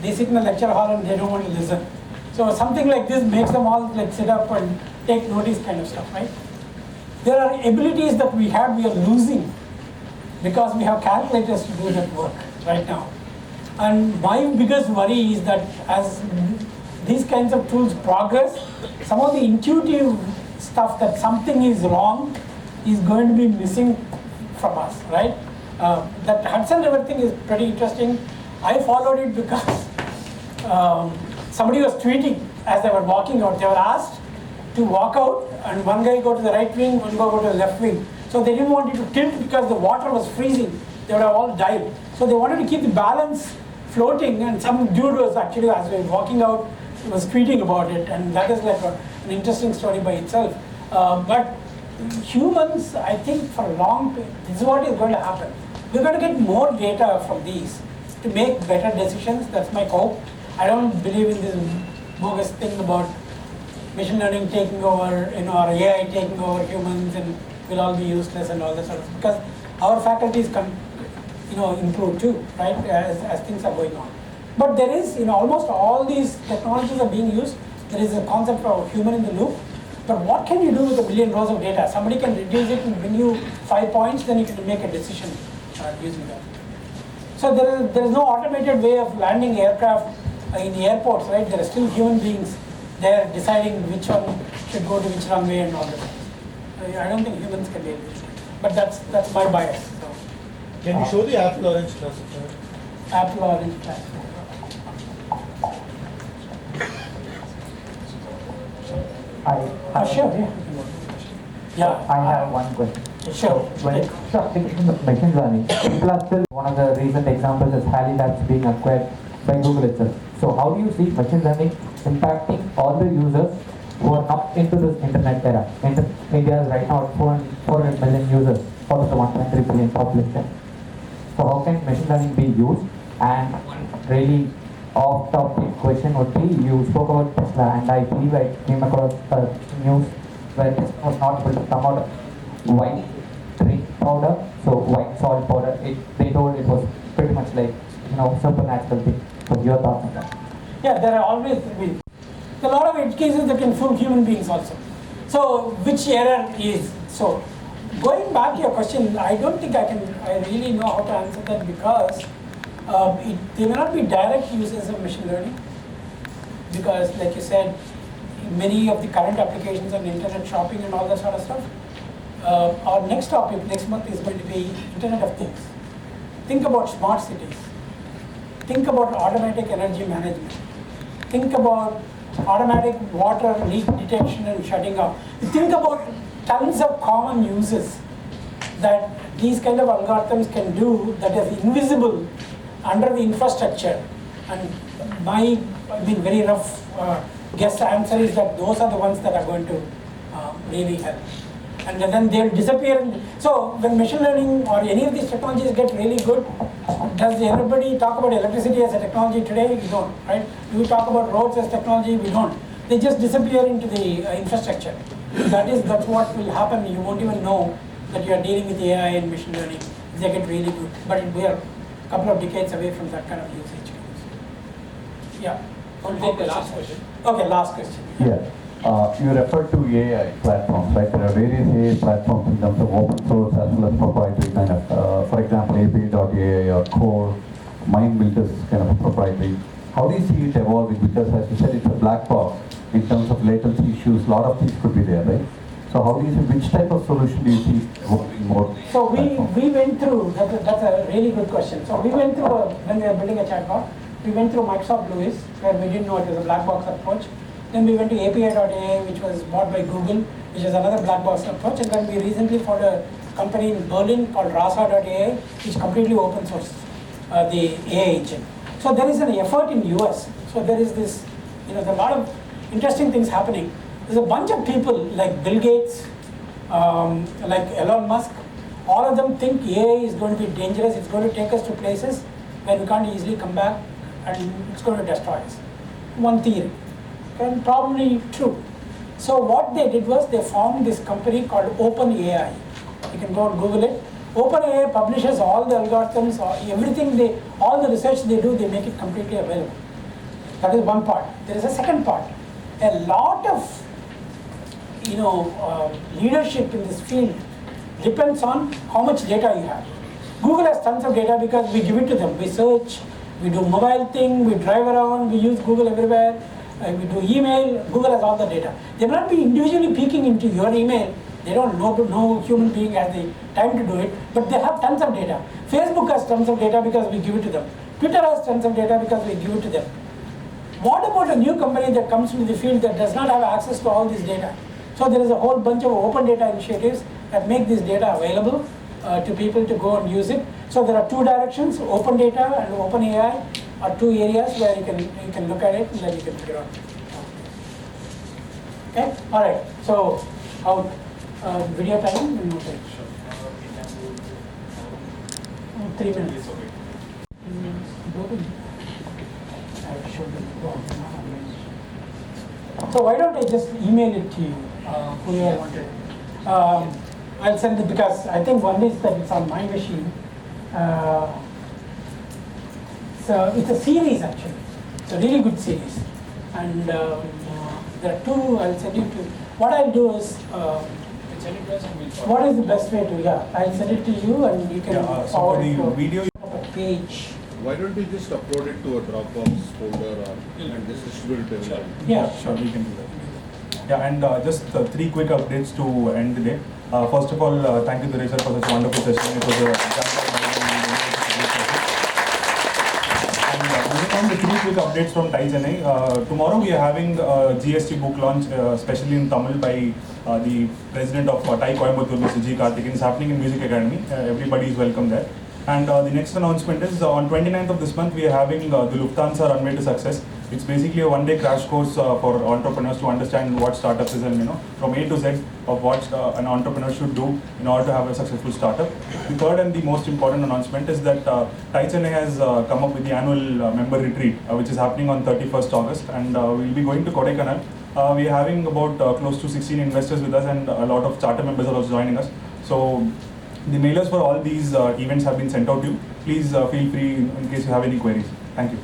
they sit in the lecture hall and they don't want to listen. So something like this makes them all like sit up and take notice kind of stuff, right? There are abilities that we are losing because we have calculators to do that work right now. And my biggest worry is that as these kinds of tools progress, some of the intuitive stuff that something is wrong is going to be missing from us, right? That Hudson River thing is pretty interesting. I followed it because somebody was tweeting as they were walking out. They were asked to walk out, and one guy go to the right wing, one guy go to the left wing. So they didn't want it to tilt because the water was freezing. They would have all died. So they wanted to keep the balance floating, and some dude was actually, as we were walking out, was tweeting about it, and that is like an interesting story by itself. But humans, I think for a long time, this is what is going to happen. We're going to get more data from these to make better decisions. That's my hope. I don't believe in this bogus thing about machine learning taking over, or AI taking over humans and will all be useless and all that sort of stuff. Because our faculties can, improve too, right? As things are going on. But there is, almost all these technologies are being used. There is a concept of human in the loop. But what can you do with 1 million rows of data? Somebody can reduce it and bring you 5 points, then you can make a decision using that. So there is no automated way of landing aircraft in airports, right? There are still human beings there deciding which one should go to which runway and all that. I don't think humans can be able to do it. But that's my bias. So. Can you show the Apple Orange classifier? Apple Orange classifier. Sure, yeah. I have one question. Sure. When it comes to application of machine learning, people are still, one of the recent examples is Labs being acquired by Google itself. So how do you see machine learning impacting all the users who are up into this internet era? India is right now at 400 million users out of the 1.3 billion population. So how can machine learning be used? And really off-topic question would be, you spoke about Tesla, and I believe I came across news where Tesla was not able to come out of white drink powder, so white salt powder. They told it was pretty much like, supernatural thing. So your thoughts on that? Yeah, there are always a lot of edge cases that can fool human beings also. So which error is so? Going back to your question, I don't think I really know how to answer that because they may not be direct uses of machine learning because, like you said, many of the current applications on internet shopping and all that sort of stuff. Our next topic next month is going to be Internet of Things. Think about smart cities. Think about automatic energy management. Think about automatic water leak detection and shutting off. Think about tons of common uses that these kind of algorithms can do that is invisible under the infrastructure. And my very rough guess answer is that those are the ones that are going to really help. And then they'll disappear. So when machine learning or any of these technologies get really good, does everybody talk about electricity as a technology today? We don't, right? Do we talk about roads as technology? We don't. They just disappear into the infrastructure. That's what will happen. You won't even know that you are dealing with AI and machine learning. They get really good. But we are a couple of decades away from that kind of usage. Yeah. We'll take the last question. Okay, last question. Yeah. You referred to AI platforms, right? There are various AI platforms in terms of open source as well as proprietary kind of, for example, API.ai or Core, Mind Builders kind of proprietary. How do you see it evolving? Because as you said, it's a black box in terms of latency issues. A lot of things could be there, right? So how do you see, which type of solution do you see evolving more? So we went through, that's a really good question. So we went through, when we were building a chatbot, we went through Microsoft Lewis, where we didn't know it was a black box approach. Then we went to API.ai, which was bought by Google, which is another black box approach. And then we recently found a company in Berlin called Rasa.ai, which completely open source the AI engine. So there is an effort in US. So there is this, there's a lot of interesting things happening. There's a bunch of people like Bill Gates, like Elon Musk. All of them think AI is going to be dangerous. It's going to take us to places where we can't easily come back, and it's going to destroy us. One theory. And probably true. So what they did was they formed this company called OpenAI. You can go and Google it. OpenAI publishes all the algorithms, everything all the research they do, they make it completely available. That is one part. There is a second part. A lot of leadership in this field depends on how much data you have. Google has tons of data because we give it to them. We search, we do mobile thing, we drive around, we use Google everywhere. We do email, Google has all the data. They may not be individually peeking into your email. They don't know, no human being has the time to do it, but they have tons of data. Facebook has tons of data because we give it to them. Twitter has tons of data because we give it to them. What about a new company that comes into the field that does not have access to all this data? So there is a whole bunch of open data initiatives that make this data available to people to go and use it. So there are two directions, open data and open AI. Are two areas where you can look at it and then you can figure out. Okay, all right. So, how video time? No time. 3 minutes. So why don't I just email it to you? Who you wanted? I'll send it because I think one is that it's on my machine. So it's a series actually. It's a really good series. And there are two, I'll send you to. What I'll do is, what is the best way to, I'll send it to you and you can forward the video a page. Why don't we just upload it to a Dropbox folder and just distribute it to everyone? Yeah, sure, we can do that. Yeah, and just 3 quick updates to end the day. First of all, thank you, Dorai sir, for such a wonderful session. It was the 3 quick updates from TiE Chennai. Tomorrow we are having a GST book launch, especially in Tamil, by the president of TiE Coimbatore, Mr. G. Karthikeyan. It's happening in Music Academy. Everybody is welcome there. And the next announcement is on 29th of this month we are having the Lufthansa Runway to Success. It's basically a one-day crash course for entrepreneurs to understand what startups is and from A to Z of what an entrepreneur should do in order to have a successful startup. The third and the most important announcement is that TiE Chennai has come up with the annual member retreat, which is happening on 31st August, and we'll be going to Kodaikanal. We are having about close to 16 investors with us, and a lot of charter members are also joining us. So the mailers for all these events have been sent out to you. Please feel free in case you have any queries. Thank you.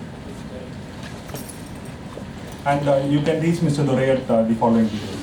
And you can reach Mr. Dorai at the following details.